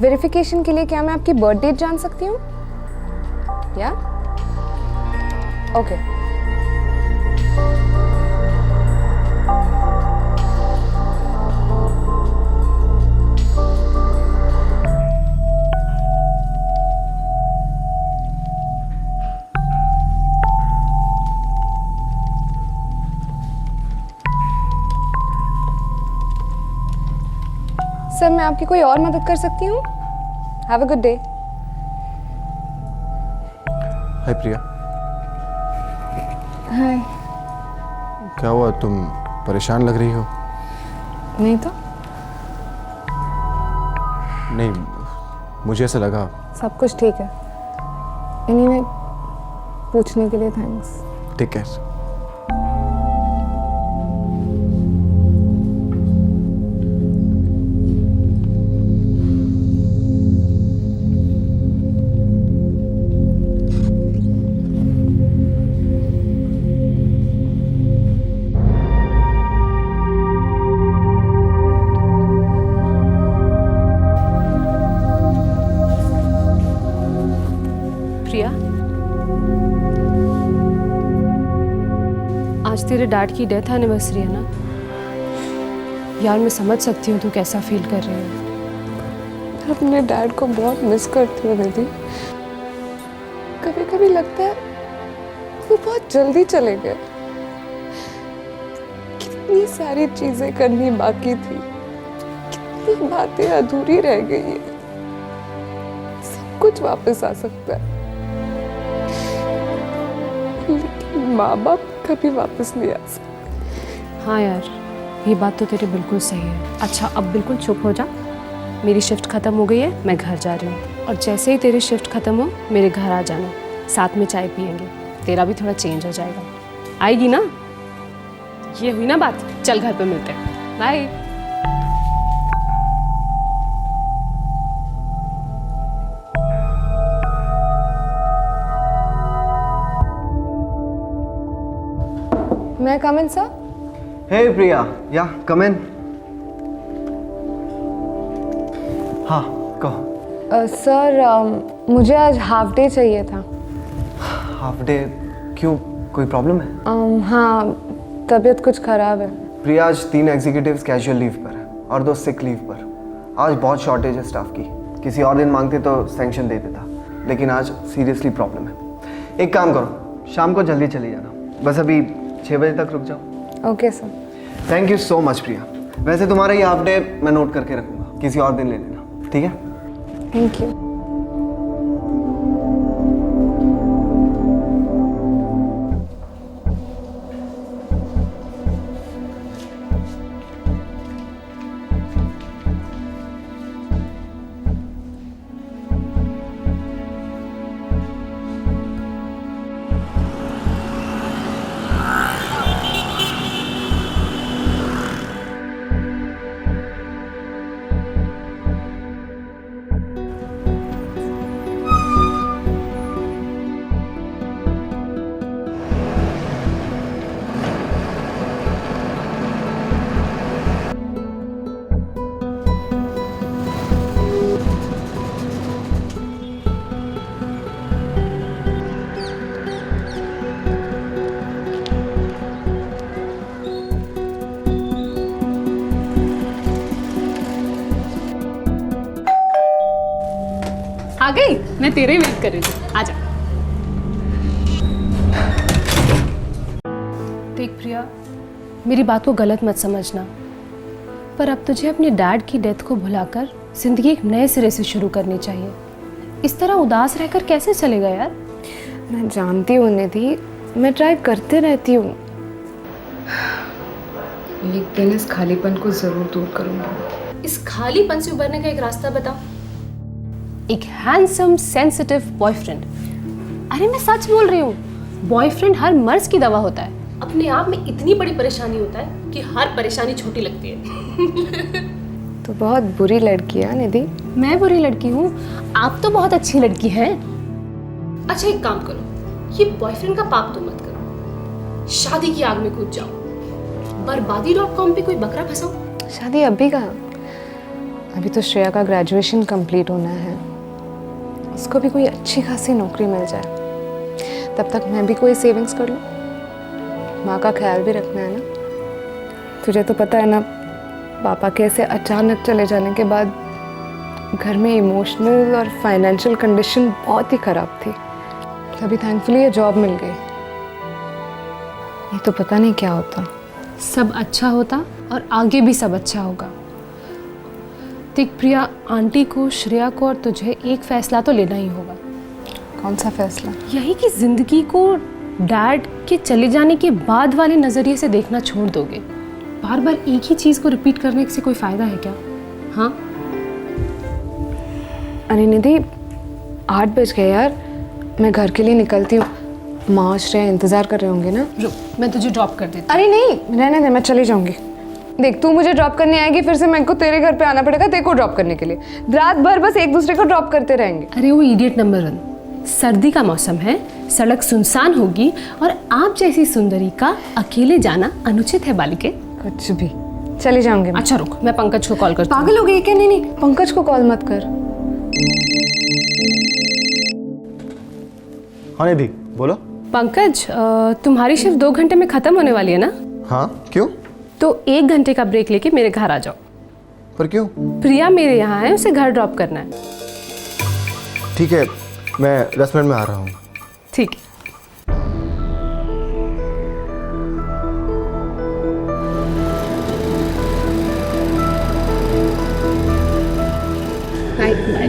वेरिफिकेशन के लिए क्या मैं आपकी बर्थ डेट जान सकती हूँ? या ओके। सर, मैं आपकी कोई और मदद कर सकती हूँ? Have a good day. Hi Priya. Hi. क्या हुआ, तुम परेशान लग रही हो? नहीं तो। नहीं, मुझे ऐसा लगा। सब कुछ ठीक है। एनीवे, पूछने के लिए थैंक्स। Take care. प्रिया, आज तेरे डैड की डेथ एनिवर्सरी है ना यार। मैं समझ सकती हूँ तू कैसा फील कर रही है। मैं अपने डैड को बहुत मिस करती हूँ दीदी। कभी कभी लगता है वो बहुत जल्दी चले गए। कितनी सारी चीजें करनी बाकी थी, कितनी बातें अधूरी रह गई है। सब कुछ वापस आ सकता है, लेकिन माँ बाप कभी वापस नहीं आ सकते। हाँ यार, ये बात तो तेरी बिल्कुल सही है। अच्छा, अब बिल्कुल चुप हो जा। मेरी शिफ्ट ख़त्म हो गई है, मैं घर जा रही हूँ। और जैसे ही तेरी शिफ्ट ख़त्म हो मेरे घर आ जाना, साथ में चाय पियेंगे, तेरा भी थोड़ा चेंज हो जाएगा। आएगी ना? ये हुई ना बात। चल घर पे मिलते हैं। बाय। मैं कम इन सर? हे प्रिया, या कम इन। हाँ कहो। सर, मुझे आज हाफ डे चाहिए था। Half day? क्यों, कोई प्रॉब्लम है? हाँ, तबीयत कुछ ख़राब है। प्रिया, आज 3 एग्जीक्यूटिव्स कैजुअल लीव पर है और 2 सिक लीव पर। आज बहुत शॉर्टेज है स्टाफ की। किसी और दिन मांगते तो सैंक्शन दे देता, लेकिन आज सीरियसली प्रॉब्लम है। एक काम करो, शाम को जल्दी चली जाना, बस अभी 6 बजे तक रुक जाओ। Okay sir. Thank you so much Priya. वैसे तुम्हारा ये हाफ डे मैं नोट करके रखूँगा, किसी और दिन ले लेना, ठीक है? Thank you. आ गई? मैं तेरे ही वेट कर रही थी, आजा। देख प्रिया, मेरी बात को गलत मत समझना, पर अब तुझे अपने डैड की डेथ को भुलाकर जिंदगी एक नए सिरे से शुरू करनी चाहिए। इस तरह उदास रहकर कैसे चलेगा यार? मैं जानती हूँ निधि, मैं ट्राई करते रहती हूँ। एक दिन इस खालीपन को जरूर दूर करूंगी। इस खालीपन से उबरने का एक रास्ता बताओ। एक हैंडसम सेंसिटिव बॉयफ्रेंड। अरे मैं सच बोल रही हूँ, बॉयफ्रेंड हर मर्ज की दवा होता है। अपने आप में इतनी बड़ी परेशानी होता है कि हर परेशानी छोटी लगती है। तो बहुत बुरी लड़की है निधि। मैं बुरी लड़की हूँ? आप तो बहुत अच्छी लड़की हैं। अच्छा एक काम करो, ये बॉयफ्रेंड का पाप तो मत करो, शादी की आग में कूद जाओ, बर्बादी.com पे कोई बकरा फंसाओ। शादी अभी कहाँ? अभी तो श्रेया का ग्रेजुएशन कंप्लीट होना है, उसको भी कोई अच्छी खासी नौकरी मिल जाए, तब तक मैं भी कोई सेविंग्स कर लूँ। माँ का ख्याल भी रखना है ना। तुझे तो पता है ना, पापा के ऐसे अचानक चले जाने के बाद घर में इमोशनल और फाइनेंशियल कंडीशन बहुत ही ख़राब थी। तभी थैंकफुली ये जॉब मिल गई। ये तो पता नहीं क्या होता। सब अच्छा होता और आगे भी सब अच्छा होगा। देख प्रिया, आंटी को, श्रेया को और तुझे एक फैसला तो लेना ही होगा। कौन सा फैसला? यही कि जिंदगी को डैड के चले जाने के बाद वाले नज़रिए से देखना छोड़ दोगे। बार बार एक ही चीज़ को रिपीट करने से कोई फ़ायदा है क्या? हाँ अरे निधि, 8 बज गए यार, मैं घर के लिए निकलती हूँ। माँ और श्रेया इंतज़ार कर रहे होंगे ना। रुक, मैं तुझे ड्रॉप कर देती हूँ। अरे नहीं, रहने दे, मैं चली जाऊँगी। देख, तू मुझे ड्रॉप करने आएगी, फिर से मेरे को तेरे घर पे आना पड़ेगा तेरे को ड्रॉप करने के लिए। रात भर बस एक दूसरे को ड्रॉप करते रहेंगे। अरे वो इडियट नंबर 1, सर्दी का मौसम है, सड़क सुनसान होगी और आप जैसी सुंदरी का अकेले जाना अनुचित है बालिके। कुछ भी, चली जाऊंगी। अच्छा रुक, मैं पंकज को कॉल करती हूँ। पागल हो गई क्या? नहीं, पंकज को कॉल मत कर। हाँ निधि, बोलो। पंकज, तुम्हारी शिफ्ट 2 घंटे में खत्म होने वाली है ना? हाँ, क्यों? तो 1 घंटे का ब्रेक लेके मेरे घर आ जाओ। पर क्यों? प्रिया मेरे यहाँ है, उसे घर ड्रॉप करना है। ठीक है, मैं रेस्टोरेंट में आ रहा हूँ। ठीक है। Bye bye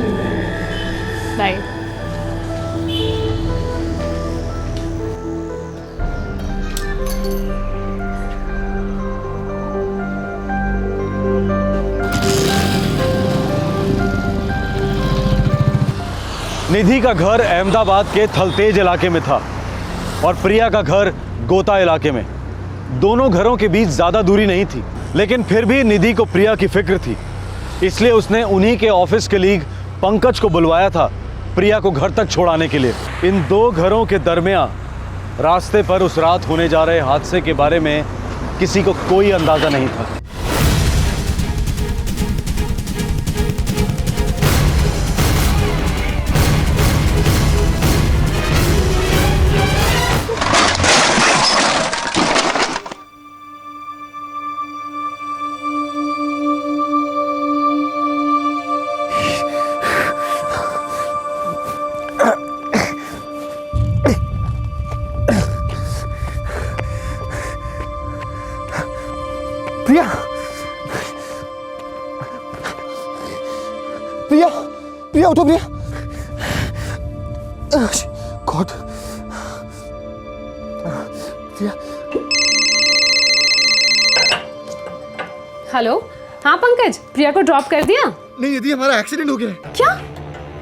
bye. निधि का घर अहमदाबाद के थलतेज इलाके में था और प्रिया का घर गोता इलाके में। दोनों घरों के बीच ज़्यादा दूरी नहीं थी, लेकिन फिर भी निधि को प्रिया की फिक्र थी, इसलिए उसने उन्हीं के ऑफिस कलीग पंकज को बुलवाया था प्रिया को घर तक छोड़ाने के लिए। इन 2 घरों के दरमियान रास्ते पर उस रात होने जा रहे हादसे के बारे में किसी को कोई अंदाज़ा नहीं था। प्रिया, प्रिया, प्रिया उठो प्रिया। गॉड, प्रिया। हेलो, हाँ पंकज, प्रिया को ड्रॉप कर दिया? नहीं यदि हमारा एक्सीडेंट हो गया है। क्या?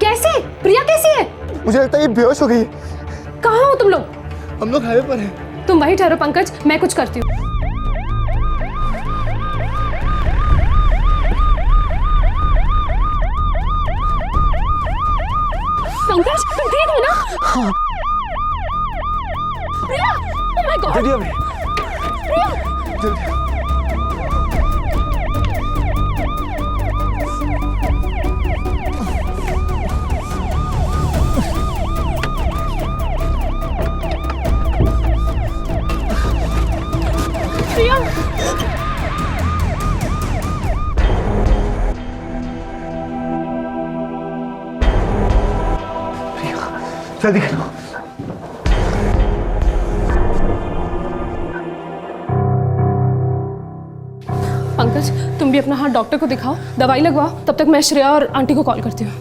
कैसे? प्रिया कैसी है? मुझे लगता है ये बेहोश हो गई है। कहाँ हो तुम लोग? हम लोग हाईवे पर हैं। तुम वहीं ठहरो पंकज, मैं कुछ करती हूँ। पंकज, तुम ठीक हो ना? हाँ। प्रिया, oh my God! जल्दी अभी। प्रिया! जल्दी। जल्दी करो। पंकज, तुम भी अपना हाथ डॉक्टर को दिखाओ, दवाई लगवाओ। तब तक मैं श्रेया और आंटी को कॉल करती हूँ।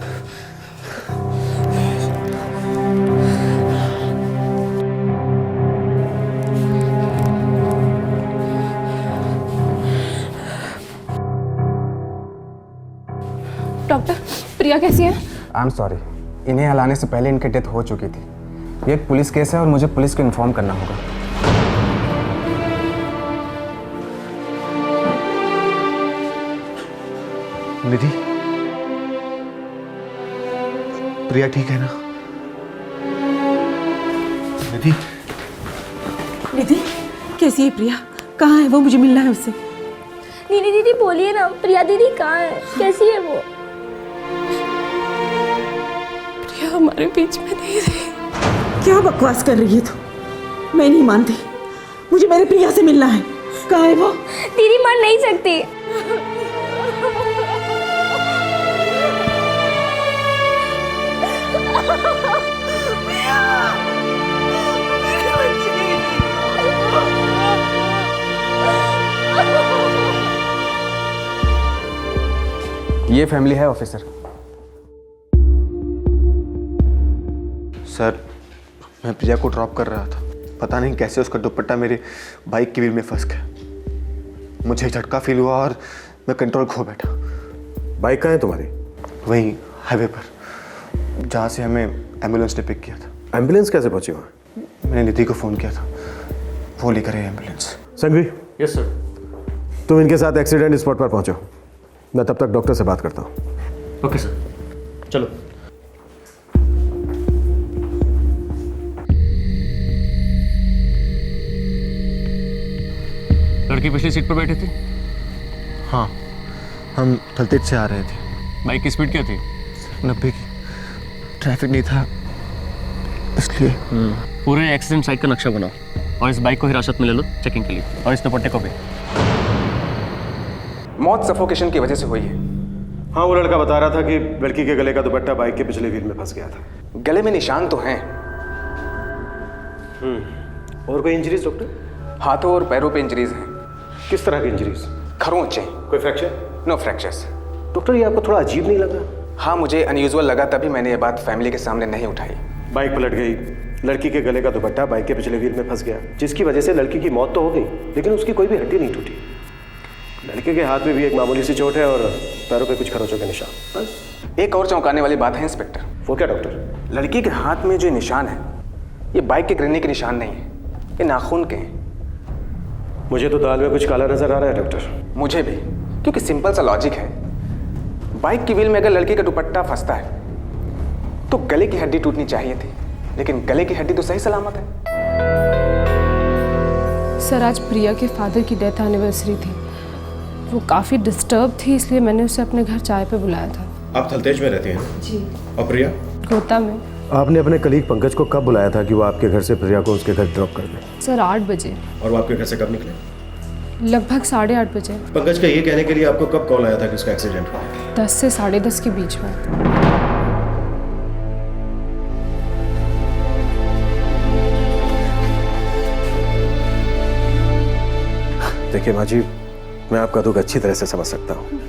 डॉक्टर, प्रिया कैसी है? आई एम सॉरी, इन्हें हलाने से पहले इनकी डेथ हो चुकी थी। ये एक पुलिस केस है और मुझे पुलिस को इन्फॉर्म करना होगा। निधि, प्रिया ठीक है ना? निधि, निधि कैसी है प्रिया? कहाँ है वो? मुझे मिलना है उससे। नीनी दीदी बोलिए ना, प्रिया दीदी कहाँ है? कैसी है वो? प्रिया हमारे बीच में नहीं रही। क्या बकवास कर रही है तू? मैं नहीं मानती, मुझे मेरे प्रिया से मिलना है। कहाँ है वो? दीदी मर नहीं सकती। ये फैमिली है ऑफिसर। सर, मैं प्रिया को ड्रॉप कर रहा था। पता नहीं कैसे उसका दुपट्टा मेरे बाइक की व्हील में फंस गया। मुझे झटका फील हुआ और मैं कंट्रोल खो बैठा। बाइक कहाँ है तुम्हारी? वहीं हाईवे पर, जहाँ से हमें एम्बुलेंस ने पिक किया था। एम्बुलेंस कैसे पहुंची वहाँ? मैंने निधि को फ़ोन किया था, वो लेकर आई एम्बुलेंस। संघवी। Yes sir. तुम इनके साथ एक्सीडेंट स्पॉट पर पहुंचो, मैं तब तक डॉक्टर से बात करता हूँ। ओके सर, चलो। लड़की पिछली सीट पर बैठी थी? हाँ, हम थलतेज से आ रहे थे। बाइक की स्पीड क्या थी? 90 की। ट्रैफिक नहीं था इसलिए। पूरे एक्सीडेंट साइट का नक्शा बनाओ और इस बाइक को हिरासत में ले लो चेकिंग के लिए, और इस दुपट्टे को भी। मौत सफोकेशन की वजह से हुई है। हाँ, वो लड़का बता रहा था कि लड़की के गले का दुपट्टा बाइक के पिछले व्हील में फंस गया था। गले में निशान तो हैं। और कोई इंजरीज डॉक्टर? हाथों और पैरों पे इंजरीज हैं। किस तरह की इंजरीज? खरोंचे। कोई फ्रैक्चर? No fractures. डॉक्टर, ये आपको थोड़ा अजीब नहीं लगा? हाँ, मुझे अनयूजुअल लगा, तभी मैंने ये बात फैमिली के सामने नहीं उठाई। बाइक पलट गई, लड़की के गले का दुपट्टा बाइक के पिछले व्हील में फंस गया, जिसकी वजह से लड़की की मौत तो हो गई, लेकिन उसकी कोई भी हड्डी नहीं टूटी। लड़के के हाथ में भी एक मामूली सी चोट है और पैरों पे कुछ खरोंचों के निशान। बस। एक और चौंकाने वाली बात है इंस्पेक्टर। वो क्या डॉक्टर? लड़की के हाथ में जो निशान है, ये बाइक के गिरने के निशान नहीं है, ये नाखून के हैं। मुझे तो दाल में कुछ काला नजर आ रहा है डॉक्टर। मुझे भी, क्योंकि सिंपल सा लॉजिक है। बाइक की व्हील में अगर लड़की का दुपट्टा फंसता है तो गले की हड्डी टूटनी चाहिए थी, लेकिन गले की हड्डी तो सही सलामत है। सर, आज प्रिया के फादर की डेथ एनिवर्सरी थी। वो काफ़ी डिस्टर्ब थी, इसलिए मैंने उसे अपने घर चाय पे बुलाया था। आप थलतेज में रहते हैं? जी। और प्रिया? गोता में। आपने अपने कलीग पंकज को कब बुलाया था कि वो आपके घर से प्रिया को उसके घर ड्रॉप कर दे? सर, 8 बजे। और वो आपके घर से कब निकले? लगभग 8:30 बजे। पंकज का ये कहने के लिए आपको कब कॉल आया था कि उसका एक्सीडेंट हुआ? 10 से 10:30 के बीच में। देखिए माँ जी, मैं आपका दुख अच्छी तरह से समझ सकता हूँ,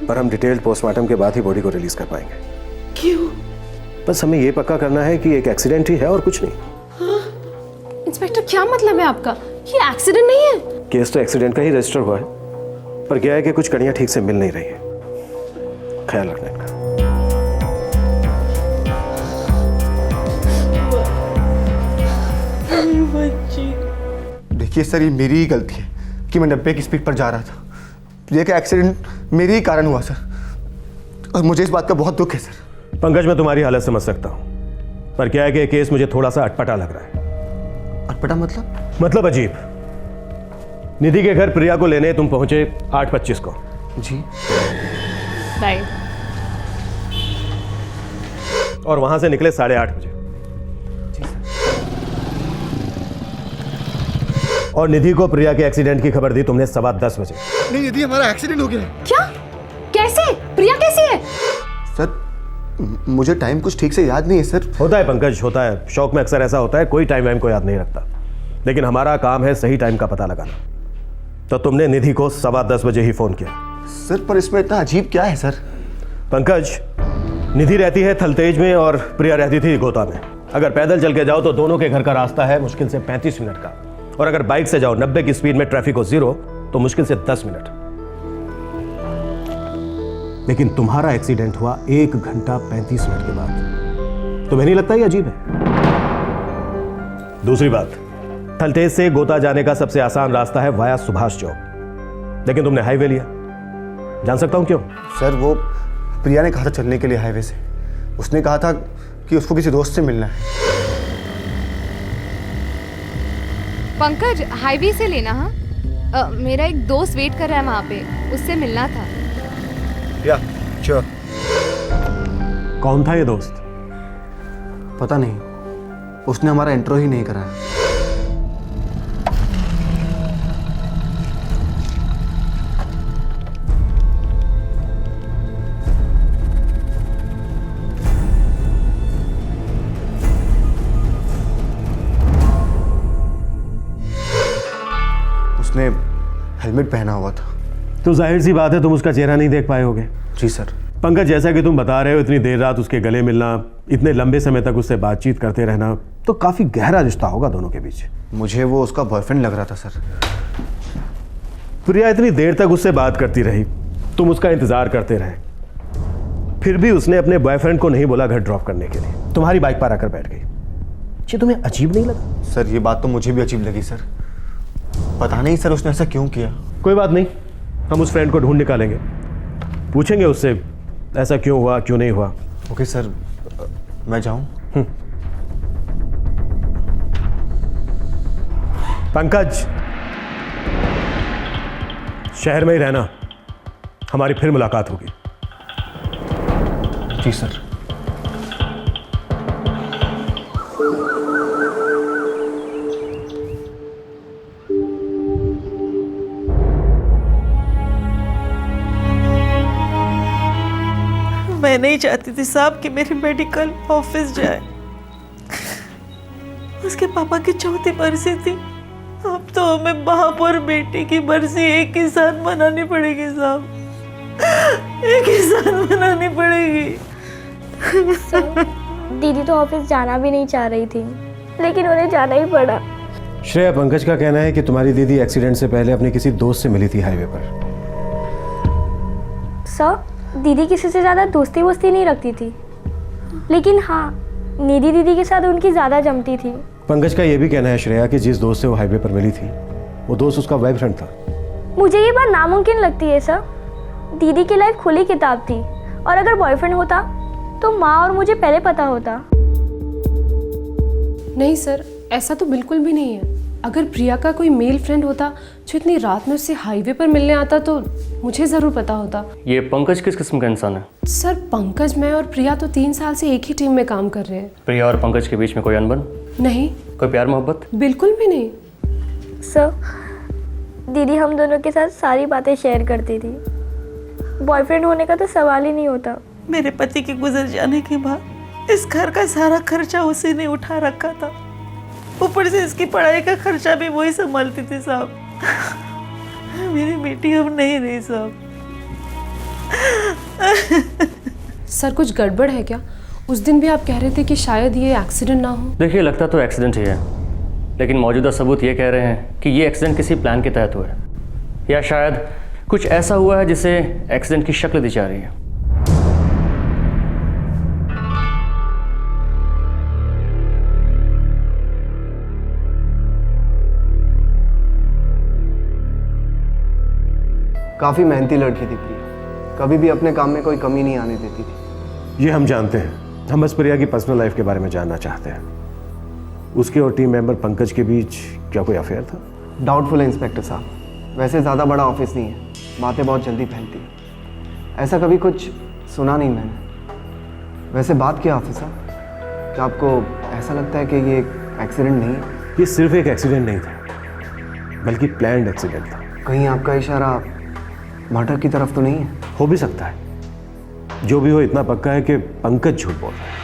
पर हम डिटेल्ड पोस्टमार्टम के बाद ही बॉडी को रिलीज कर पाएंगे। क्यों? बस हमें ये पक्का करना है कि एक एक्सीडेंट ही है और कुछ नहीं। हाँ? इंस्पेक्टर, क्या मतलब है आपका? ये एक्सीडेंट नहीं है। केस तो एक्सीडेंट का ही रजिस्टर हुआ है, पर क्या है कि कुछ कड़ियाँ ठीक से मिल नहीं रही है। ख्याल रखने का। देखिए सर, ये मेरी ही गलती है कि मैं 90 की स्पीड पर जा रहा था। प्रिया का एक्सीडेंट मेरे ही कारण हुआ सर, और मुझे इस बात का बहुत दुख है सर। पंकज, मैं तुम्हारी हालत समझ सकता हूँ, पर क्या है कि केस मुझे थोड़ा सा अटपटा लग रहा है। अटपटा मतलब? मतलब अजीब। निधि के घर प्रिया को लेने तुम पहुंचे 8:25 को। जी। राइट। और वहां से निकले 8:30 बजे। और निधि को प्रिया के एक्सीडेंट की खबर दी तुमने 10:15 बजे। नहीं, निधि, हमारा एक्सीडेंट हो गया। क्या? कैसे? प्रिया कैसी है? सर, मुझे टाइम कुछ ठीक से याद नहीं है सर। होता है पंकज, होता है, शौक में अक्सर ऐसा होता है, कोई टाइम वाइम को याद नहीं रखता, लेकिन हमारा काम है सही टाइम का पता लगाना। तो तुमने निधि को 10:15 बजे ही फोन किया। सर पर इसमें इतना अजीब क्या है सर? पंकज, निधि रहती है थलतेज में और प्रिया रहती थी गोता में। अगर पैदल चल के जाओ तो दोनों के घर का रास्ता है मुश्किल से 35 मिनट का, और अगर बाइक से जाओ 90 की स्पीड में ट्रैफिक हो 0 तो मुश्किल से 10 मिनट। लेकिन तुम्हारा एक्सीडेंट हुआ 1 घंटा 35 मिनट के बाद। तुम्हें नहीं लगता ये अजीब है? दूसरी बात, थलतेज से गोता जाने का सबसे आसान रास्ता है वाया सुभाष चौक, लेकिन तुमने हाईवे लिया। जान सकता हूं क्यों? सर वो प्रिया ने कहा था चलने के लिए हाईवे से। उसने कहा था कि उसको किसी दोस्त से मिलना है। पंकज, हाईवे से लेना। हाँ, मेरा एक दोस्त वेट कर रहा है वहाँ पे, उससे मिलना था। या श्योर। कौन था ये दोस्त? पता नहीं, उसने हमारा इंट्रो ही नहीं कराया। उसने हेलमेट पहना हुआ था। तो जाहिर सी बात है तुम उसका चेहरा नहीं देख पाए होगे। जी सर। पंकज, जैसा कि तुम बता रहे हो, इतनी देर रात उसके गले मिलना, इतने लंबे समय तक उससे बातचीत करते रहना, तो काफी गहरा रिश्ता होगा दोनों के बीच। मुझे वो उसका बॉयफ्रेंड लग रहा था सर। प्रिया इतनी देर तक उससे बात करती रही, तुम उसका इंतजार करते रहे, फिर भी उसने अपने बॉयफ्रेंड को नहीं बोला घर ड्रॉप करने के लिए, तुम्हारी बाइक पर आकर बैठ गई। ये तुम्हें अजीब नहीं लगा? सर ये बात तो मुझे भी अजीब लगी सर। पता नहीं सर उसने ऐसा क्यों किया। कोई बात नहीं, हम उस फ्रेंड को ढूंढ निकालेंगे, पूछेंगे उससे ऐसा क्यों हुआ, क्यों नहीं हुआ। ओके सर, मैं जाऊं? पंकज, शहर में ही रहना, हमारी फिर मुलाकात होगी। जी सर। मैं नहीं चाहती थी साहब कि मेरी मेडिकल ऑफिस जाए। उसके पापा की चौथी बरसी थी, अब तो हमें बाप और बेटे की बरसी एक ही साथ मनानी पड़ेगी साहब, एक ही साथ मनानी पड़ेगी। दीदी तो ऑफिस जाना भी नहीं चाह रही थी, लेकिन उन्हें जाना ही पड़ा। श्रेया, पंकज का कहना है कि तुम्हारी दीदी एक्सीडेंट से पहले अपने किसी दोस्त से मिली थी हाईवे पर। सर, दीदी किसी से ज़्यादा दोस्ती वोस्ती नहीं रखती थी, लेकिन हाँ, निधि दीदी के साथ उनकी ज़्यादा जमती थी। पंकज का यह भी कहना है श्रेया कि जिस दोस्त से वो हाईवे पर मिली थी, वो दोस्त उसका बॉयफ्रेंड था। मुझे ये बात नामुमकिन लगती है सर। दीदी की लाइफ खुली किताब थी, और अगर बॉयफ्रेंड होता तो माँ और मुझे पहले पता होता। नहीं सर, ऐसा तो बिल्कुल भी नहीं है। अगर प्रिया का कोई मेल फ्रेंड होता जो इतनी रात में उससे हाईवे पर मिलने आता तो मुझे ज़रूर पता होता। ये पंकज किस किस्म का इंसान है? सर, पंकज, मैं और प्रिया तो 3 साल से एक ही टीम में काम कर रहे हैं। प्रिया और पंकज के बीच में कोई अनबन? नहीं। कोई प्यार मोहब्बत? बिल्कुल भी नहीं। सर, दीदी हम दोनों के साथ सारी बातें शेयर करती थी। बॉयफ्रेंड होने का तो सवाल ही नहीं होता। मेरे पति के गुजर जाने के बाद इस घर का सारा खर्चा उसी ने उठा रखा था, ऊपर से इसकी पढ़ाई का खर्चा भी वही संभालती थी साहब। मेरी बेटी अब नहीं रही साहब। सर, कुछ गड़बड़ है क्या? उस दिन भी आप कह रहे थे कि शायद ये एक्सीडेंट ना हो। देखिए, लगता तो एक्सीडेंट ही है, लेकिन मौजूदा सबूत ये कह रहे हैं कि ये एक्सीडेंट किसी प्लान के तहत हुआ है, या शायद कुछ ऐसा हुआ है जिसे एक्सीडेंट की शक्ल दी जा रही है। काफ़ी मेहनती लड़की थी प्रिया, कभी भी अपने काम में कोई कमी नहीं आने देती थी। ये हम जानते हैं, हम बस प्रिया की पर्सनल लाइफ के बारे में जानना चाहते हैं। उसके और टीम मेंबर पंकज के बीच क्या कोई अफेयर था? डाउटफुल है इंस्पेक्टर साहब। वैसे ज़्यादा बड़ा ऑफिस नहीं है, बातें बहुत जल्दी फैलती हैं। ऐसा कभी कुछ सुना नहीं मैंने। वैसे बात क्या ऑफिसर, क्या आपको ऐसा लगता है कि ये एक्सीडेंट नहीं है? ये सिर्फ एक एक्सीडेंट नहीं था, बल्कि प्लान्ड एक्सीडेंट था। कहीं आपका इशारा मर्डर की तरफ तो नहीं है? हो भी सकता है, जो भी हो इतना पक्का है कि पंकज झूठ बोल रहा है।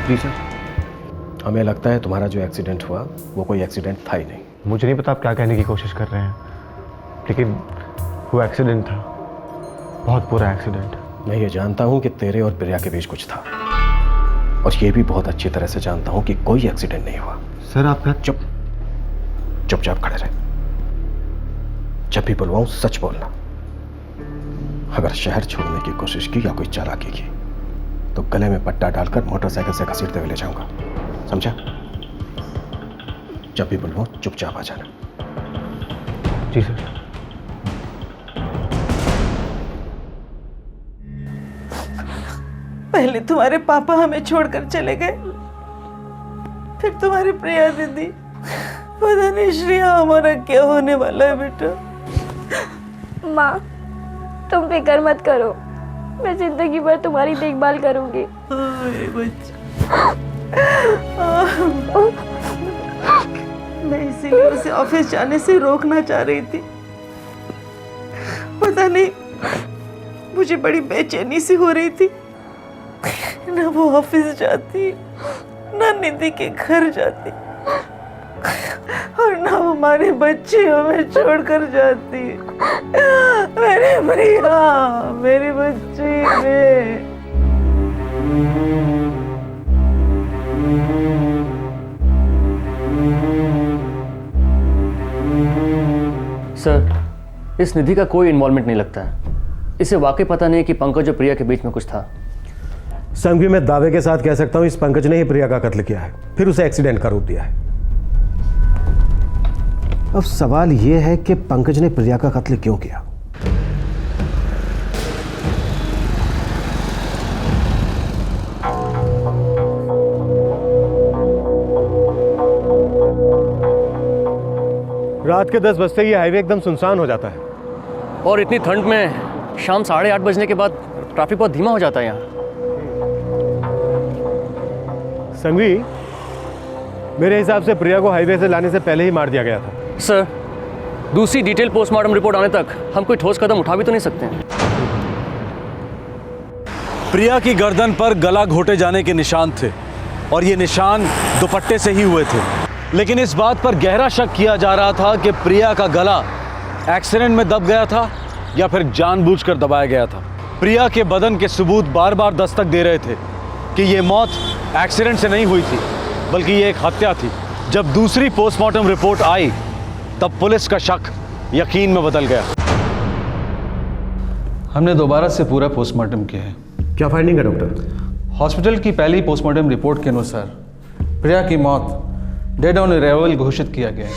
जी सर, हमें लगता है तुम्हारा जो एक्सीडेंट हुआ वो कोई एक्सीडेंट था ही नहीं। मुझे नहीं पता आप क्या कहने की कोशिश कर रहे हैं, लेकिन वो एक्सीडेंट था, बहुत बुरा एक्सीडेंट। मैं ये जानता हूँ कि तेरे और प्रिया के बीच कुछ था, और ये भी बहुत अच्छी तरह से जानता हूँ कि कोई एक्सीडेंट नहीं हुआ। सर आपका चुपचाप खड़े रहे। जब भी बुलवाऊं सच बोलना। अगर शहर छोड़ने की कोशिश की या कोई चालाकी की तो गले में पट्टा डालकर मोटरसाइकिल से घसीटते हुए ले जाऊंगा, समझा? जब भी बुलवाऊं चुपचाप आ जाना। जी सर। पहले तुम्हारे पापा हमें छोड़कर चले गए, फिर तुम्हारी प्रिया दीदी। पता नहीं श्रेया हमारा क्या होने वाला है बेटा। माँ, तुम फिक्र मत करो, मैं जिंदगी भर तुम्हारी देखभाल करूंगी। मैं इसीलिए उसे ऑफिस जाने से रोकना चाह रही थी। पता नहीं मुझे बड़ी बेचैनी सी हो रही थी। ना वो ऑफिस जाती, ना निधि के घर जाती, और ना हमारे बच्चे हमें छोड़कर जाती। मेरी प्रिया, मेरी बच्ची रे। सर, इस निधि का कोई इन्वॉल्वमेंट नहीं लगता है। इसे वाकई पता नहीं कि पंकज और प्रिया के बीच में कुछ था। संघवी, मैं दावे के साथ कह सकता हूं इस पंकज ने ही प्रिया का कत्ल किया है, फिर उसे एक्सीडेंट का रूप दिया है। अब सवाल यह है कि पंकज ने प्रिया का कत्ल क्यों किया? रात के 10 बजते ही हाईवे एकदम सुनसान हो जाता है, और इतनी ठंड में शाम 8:30 बजने के बाद ट्रैफिक बहुत धीमा हो जाता है यहाँ। संघवी, मेरे हिसाब से प्रिया को हाईवे से लाने से पहले ही मार दिया गया था। सर, दूसरी डिटेल पोस्टमार्टम रिपोर्ट आने तक हम कोई ठोस कदम उठा भी तो नहीं सकते हैं। प्रिया की गर्दन पर गला घोटे जाने के निशान थे, और ये निशान दुपट्टे से ही हुए थे। लेकिन इस बात पर गहरा शक किया जा रहा था कि प्रिया का गला एक्सीडेंट में दब गया था या फिर जानबूझकर दबाया गया था। प्रिया के बदन के सबूत बार बार दस्तक दे रहे थे कि ये मौत एक्सीडेंट से नहीं हुई थी, बल्कि ये एक हत्या थी। जब दूसरी पोस्टमार्टम रिपोर्ट आई तब पुलिस का शक यकीन में बदल गया। हमने दोबारा से पूरा पोस्टमार्टम किया है। क्या फाइंडिंग है डॉक्टर? हॉस्पिटल की पहली पोस्टमार्टम रिपोर्ट के अनुसार प्रिया की मौत डेड ऑन अराइवल घोषित किया गया है।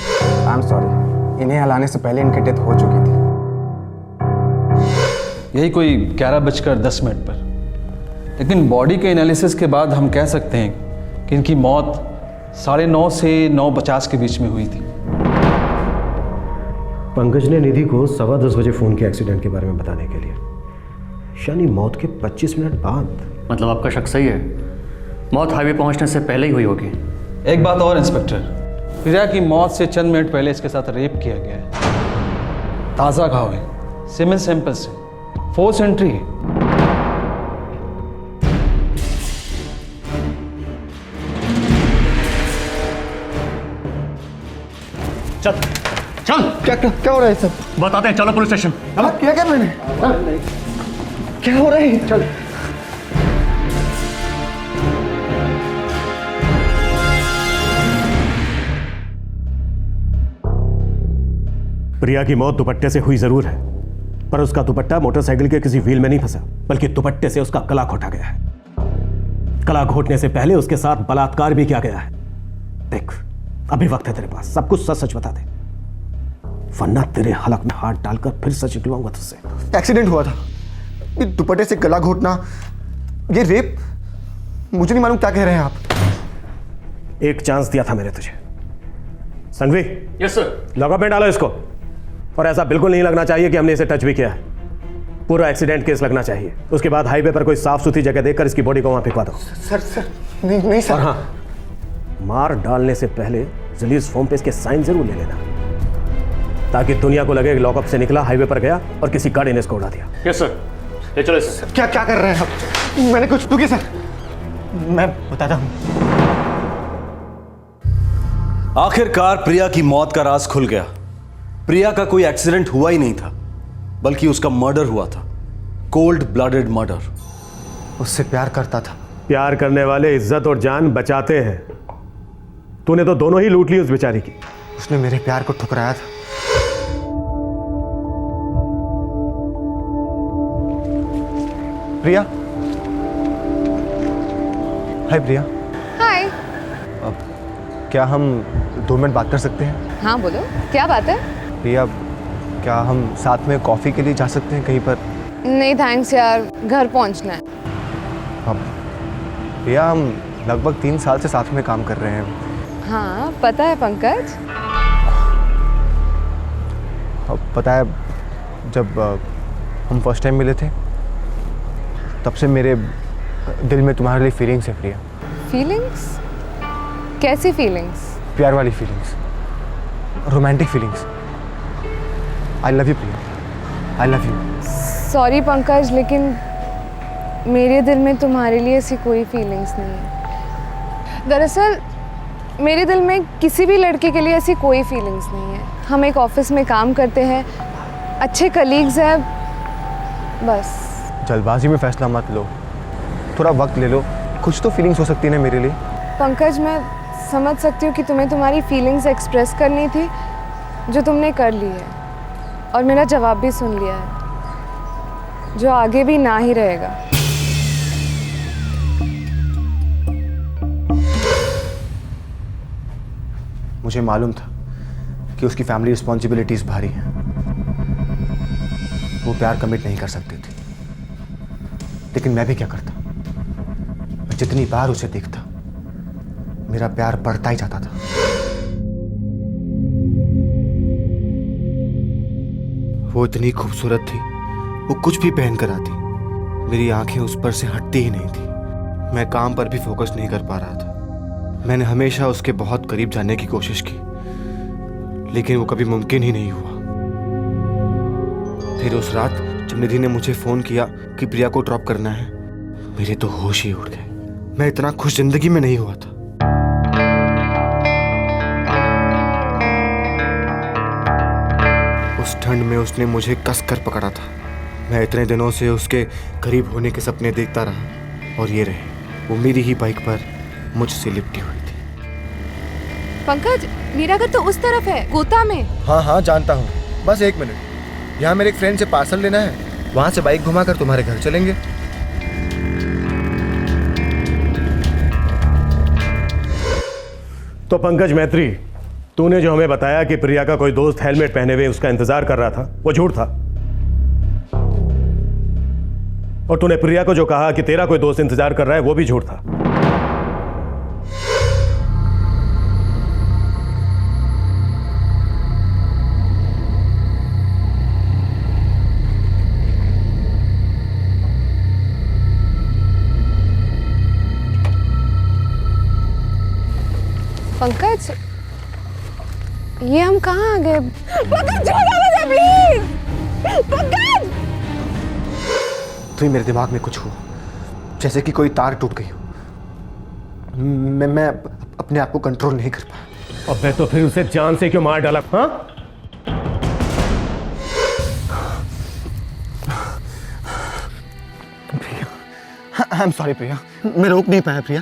आई एम सॉरी, इन्हें हलाने से पहले इनकी डेथ हो चुकी थी। यही कोई 11:10 पर। लेकिन बॉडी के एनालिसिस के बाद हम कह सकते हैं कि इनकी मौत 9:30 से 9:50 के बीच में हुई थी। पंकज ने निधि को 10:15 बजे फोन किया एक्सीडेंट के बारे में बताने के लिए, यानी मौत के 25 मिनट बाद। मतलब आपका शक सही है, मौत हाईवे पहुंचने से पहले ही हुई होगी। एक बात और इंस्पेक्टर, प्रिया की मौत से चंद मिनट पहले इसके साथ रेप किया गया है। ताज़ा घाव है, सीमेन सैंपल से, फोर्स एंट्री है। चल चल, क्या हो रहा है सब? बताते हैं, चलो पुलिस स्टेशन। क्या कर रहे हैं? क्या हो रहा है? चल। प्रिया की मौत दुपट्टे से हुई जरूर है, पर उसका दुपट्टा मोटरसाइकिल के किसी व्हील में नहीं फंसा, बल्कि दुपट्टे से उसका गला घोटा गया है। गला घोटने से पहले उसके साथ बलात्कार भी किया गया है। देख, अभी वक्त है तेरे पास, सब कुछ सच सच बता दे, वरना तेरे हलक में हाथ डालकर फिर सच निकलवाऊंगा तुझसे। एक्सीडेंट हुआ था, ये दुपट्टे से गला घोटना, ये रेप, मुझे नहीं मालूम क्या कह रहे हैं आप। एक चांस दिया था मैंने तुझे। Sanghvi, yes sir. लॉकअप में डालो इसको, और ऐसा बिल्कुल नहीं लगना चाहिए कि हमने इसे टच भी किया है। पूरा एक्सीडेंट केस लगना चाहिए। उसके बाद हाईवे पर कोई साफ सुथरी जगह देखकर इसकी बॉडी को वहां फेंकवा दो। सर नहीं और हाँ, मार डालने से पहले रिलीज फॉर्म पे इसके साइन जरूर ले लेना, ताकि दुनिया को लगे लॉकअप से निकला, हाईवे पर गया और किसी गाड़ी ने इसको उड़ा दिया। यस सर, ये चलो सर। क्या क्या कर रहे हैं आप? मैंने कुछ रुकिए सर, मैं बताता हूँ। आखिरकार प्रिया की मौत का राज खुल गया। प्रिया का कोई एक्सीडेंट हुआ ही नहीं था, बल्कि उसका मर्डर हुआ था, कोल्ड ब्लडेड मर्डर। उससे प्यार करता था। प्यार करने वाले इज्जत और जान बचाते हैं। तूने तो दोनों ही लूट ली उस बेचारी की। उसने मेरे प्यार को ठुकराया था। प्रिया, हाय प्रिया। हाय। क्या हम 2 मिनट बात कर सकते हैं? हाँ बोलो, क्या बात है? प्रिया, क्या हम साथ में कॉफ़ी के लिए जा सकते हैं कहीं पर? नहीं थैंक्स यार, घर पहुंचना है। अब प्रिया, हम लगभग 3 साल से साथ में काम कर रहे हैं। हाँ पता है पंकज। अब पता है, जब हम फर्स्ट टाइम मिले थे तब से मेरे दिल में तुम्हारे लिए फीलिंग्स है प्रिया। फीलिंग्स? कैसी फीलिंग्स? प्यार वाली feelings, romantic feelings. I love you Priya, I love you. Sorry Pankaj, लेकिन मेरे दिल में तुम्हारे लिए ऐसी कोई फीलिंग्स नहीं है। दरअसल मेरे दिल में किसी भी लड़के के लिए ऐसी कोई फीलिंग्स नहीं है। हम एक ऑफिस में काम करते हैं, अच्छे कलीग्स हैं, बस। जल्दबाजी में फैसला मत लो, थोड़ा वक्त ले लो। कुछ तो फीलिंग्स हो सकती है ना मेरे लिए। पंकज, मैं समझ सकती हूँ कि तुम्हें तुम्हारी फीलिंग्स एक्सप्रेस करनी थी, जो तुमने कर ली है, और मेरा जवाब भी सुन लिया है, जो आगे भी ना ही रहेगा। मुझे मालूम था कि उसकी फैमिली रिस्पॉन्सिबिलिटीज भारी हैं, वो प्यार कमिट नहीं कर सकती थी। लेकिन मैं भी क्या करता, मैं जितनी बार उसे देखता मेरा प्यार बढ़ता ही जाता था। वो इतनी खूबसूरत थी, वो कुछ भी पहन कर आती, मेरी आंखें उस पर से हटती ही नहीं थी। मैं काम पर भी फोकस नहीं कर पा रहा था। मैंने हमेशा उसके बहुत करीब जाने की कोशिश की, लेकिन वो कभी मुमकिन ही नहीं हुआ। फिर उस रात जब निधि ने मुझे फोन किया कि प्रिया को ड्रॉप करना है, मेरे तो होश ही उड़ गए। मैं इतना खुश जिंदगी में नहीं हुआ था। उस ठंड में उसने मुझे कस कर पकड़ा था। मैं इतने दिनों से उसके करीब होने के सपने देखता रहा, और ये रहे, वो मेरी ही बाइक पर मुझसे लिपटी हुई थी। पंकज, मेरा घर तो उस तरफ है, गोता में। हाँ हाँ जानता हूँ, बस 1 मिनट। यहाँ मेरे एक फ्रेंड से पार्सल लेना है, वहाँ से बाइक घुमाकर तुम्हारे घर चलेंगे। तो पंकज मैत्री, तूने जो हमें बताया कि प्रिया का कोई दोस्त हेलमेट पहने हुए उसका इंतजार कर रहा था, वो झूठ था। और तूने प्रिया को जो कहा कि तेरा कोई दोस्त इंतजार कर रहा है, वो भी झूठ था। पंकज, ये हम कहाँ आ गए? पंकज छोड़ मुझे प्लीज। पंकज! तो मेरे दिमाग में कुछ हुआ, जैसे कि कोई तार टूट गई हो। मैं अपने आप को कंट्रोल नहीं कर पाया। अबे तो फिर उसे जान से क्यों मार डाला? हाँ? प्रिया, आई एम सॉरी प्रिया, मैं रोक नहीं पाया प्रिया।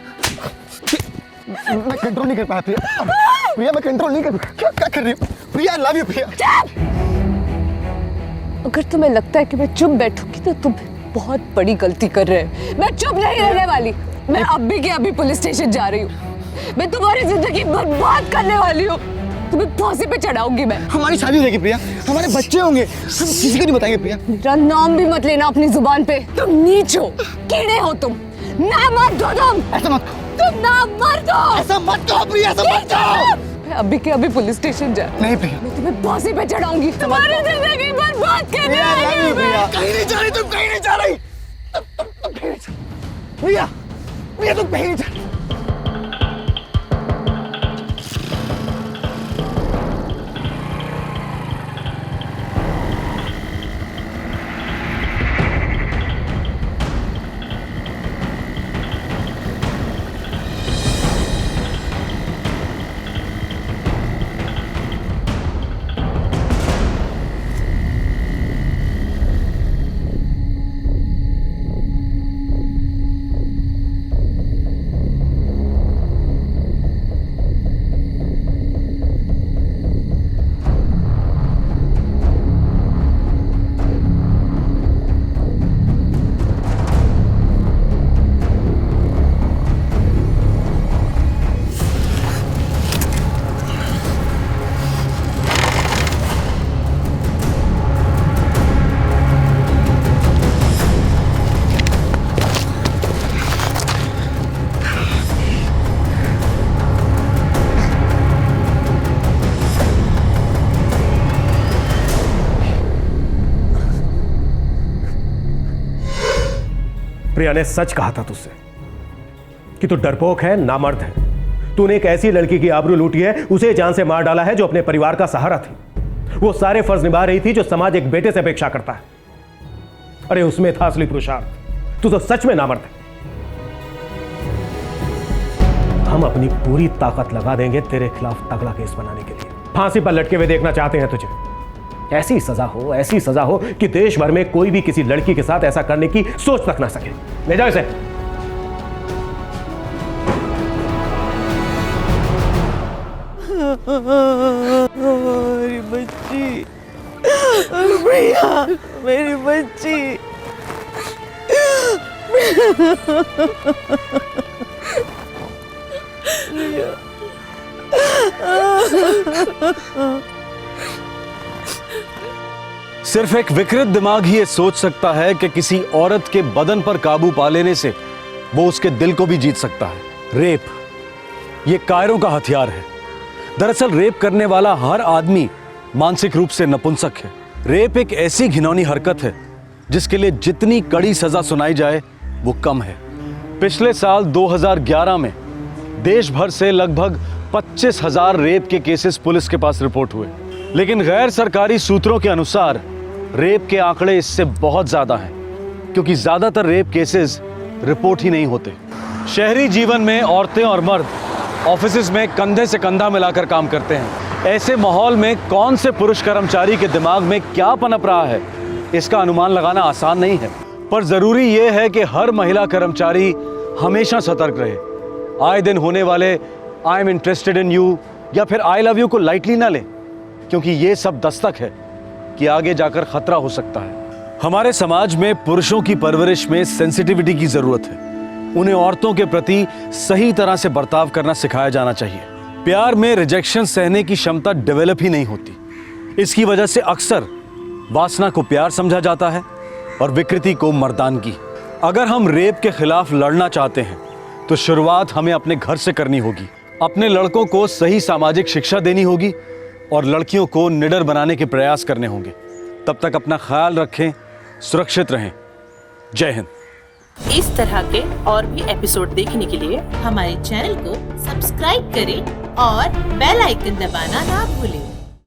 मैं कंट्रोल नहीं कर पाया प्रिया। प्रिया, मैं कंट्रोल नहीं कर पाया। क्या कर रही हो प्रिया? आई लव यू प्रिया। अगर तुम्हें लगता है कि मैं चुप बैठूंगी तो तुम बहुत बड़ी गलती कर रहे हो। मैं चुप नहीं रहने वाली। मैं अभी के अभी पुलिस स्टेशन जा रही हूँ। मैं तुम्हारी जिंदगी बर्बाद करने वाली हूँ। तुम्हें फांसी पे चढ़ाऊंगी मैं। हमारी शादी हो जाएगी प्रिया, हमारे बच्चे होंगे, हम किसी को नहीं बताएंगे प्रिया। मेरा नाम भी मत लेना अपनी जुबान पे। तुम नीच हो, कीड़े हो तुम। ना मत दो तुम। ऐसा मत तुम ना मर दो। ऐसा मत कहो प्रिया, ऐसा मत कहो। मैं अभी के अभी पुलिस स्टेशन जा। नहीं प्रिया, मैं तुम्हें फांसी पे चढ़ाऊंगी। तुम्हारी जिंदगी बर्बाद करने आई हूं मैं। कहीं नहीं जा रही तुम, कहीं नहीं जा रही। तुम कहीं नहीं जा रही प्रिया। प्रिया तुम कहीं नहीं जा रही। प्रिया ने सच कहा था तुझसे कि तू डरपोक है, नामर्द है। तूने एक ऐसी लड़की की आबरू लूटी है, उसे जान से मार डाला है जो अपने परिवार का सहारा थी। वो सारे फर्ज निभा रही थी जो समाज एक बेटे से अपेक्षा करता है। अरे उसमें था असली पुरुषार्थ। तू तो सच में नामर्द है। हम अपनी पूरी ताकत लगा देंगे तेरे खिलाफ तगड़ा केस बनाने के लिए। फांसी पर लटके हुए देखना चाहते हैं तुझे। ऐसी सजा हो कि देश भर में कोई भी किसी लड़की के साथ ऐसा करने की सोच तक ना सके। ले जाओ इसे। मेरी बच्ची, प्रिया, मेरी बच्ची। सिर्फ एक विकृत दिमाग ही ये सोच सकता है कि किसी औरत के बदन पर काबू पा लेने से वो उसके दिल को भी जीत सकता है। रेप ये कायरों का हथियार है। दरअसल रेप करने वाला हर आदमी मानसिक रूप से नपुंसक है। रेप एक ऐसी घिनौनी हरकत है जिसके लिए जितनी कड़ी सजा सुनाई जाए वो कम है। पिछले साल 2011 में देश भर से लगभग 25,000 रेप के केसेस पुलिस के पास रिपोर्ट हुए, लेकिन गैर सरकारी सूत्रों के अनुसार रेप के आंकड़े इससे बहुत ज्यादा हैं, क्योंकि ज्यादातर रेप केसेस रिपोर्ट ही नहीं होते। शहरी जीवन में औरतें और मर्द ऑफिसेज में कंधे से कंधा मिलाकर काम करते हैं। ऐसे माहौल में कौन से पुरुष कर्मचारी के दिमाग में क्या पनप रहा है, इसका अनुमान लगाना आसान नहीं है। पर जरूरी यह है कि हर महिला कर्मचारी हमेशा सतर्क रहे। आए दिन होने वाले I am interested in you या फिर आई लव यू को लाइटली ना ले, क्योंकि ये सब दस्तक है कि आगे जाकर खतरा हो सकता है। हमारे समाज में पुरुषों की परवरिश में सेंसिटिविटी की जरूरत है। उन्हें औरतों के प्रति सही तरह से बर्ताव करना सिखाया जाना चाहिए। प्यार में रिजेक्शन सहने की क्षमता डेवलप ही नहीं होती। इसकी वजह से अक्सर वासना को प्यार समझा जाता है और विकृति को मर्दानगी। अगर हम रेप के खिलाफ लड़ना चाहते हैं तो शुरुआत हमें अपने घर से करनी होगी। अपने लड़कों को सही सामाजिक शिक्षा देनी होगी और लड़कियों को निडर बनाने के प्रयास करने होंगे। तब तक अपना ख्याल रखें, सुरक्षित रहें। जय हिंद। इस तरह के और भी एपिसोड देखने के लिए हमारे चैनल को सब्सक्राइब करें और बेल आइकन दबाना ना भूलें।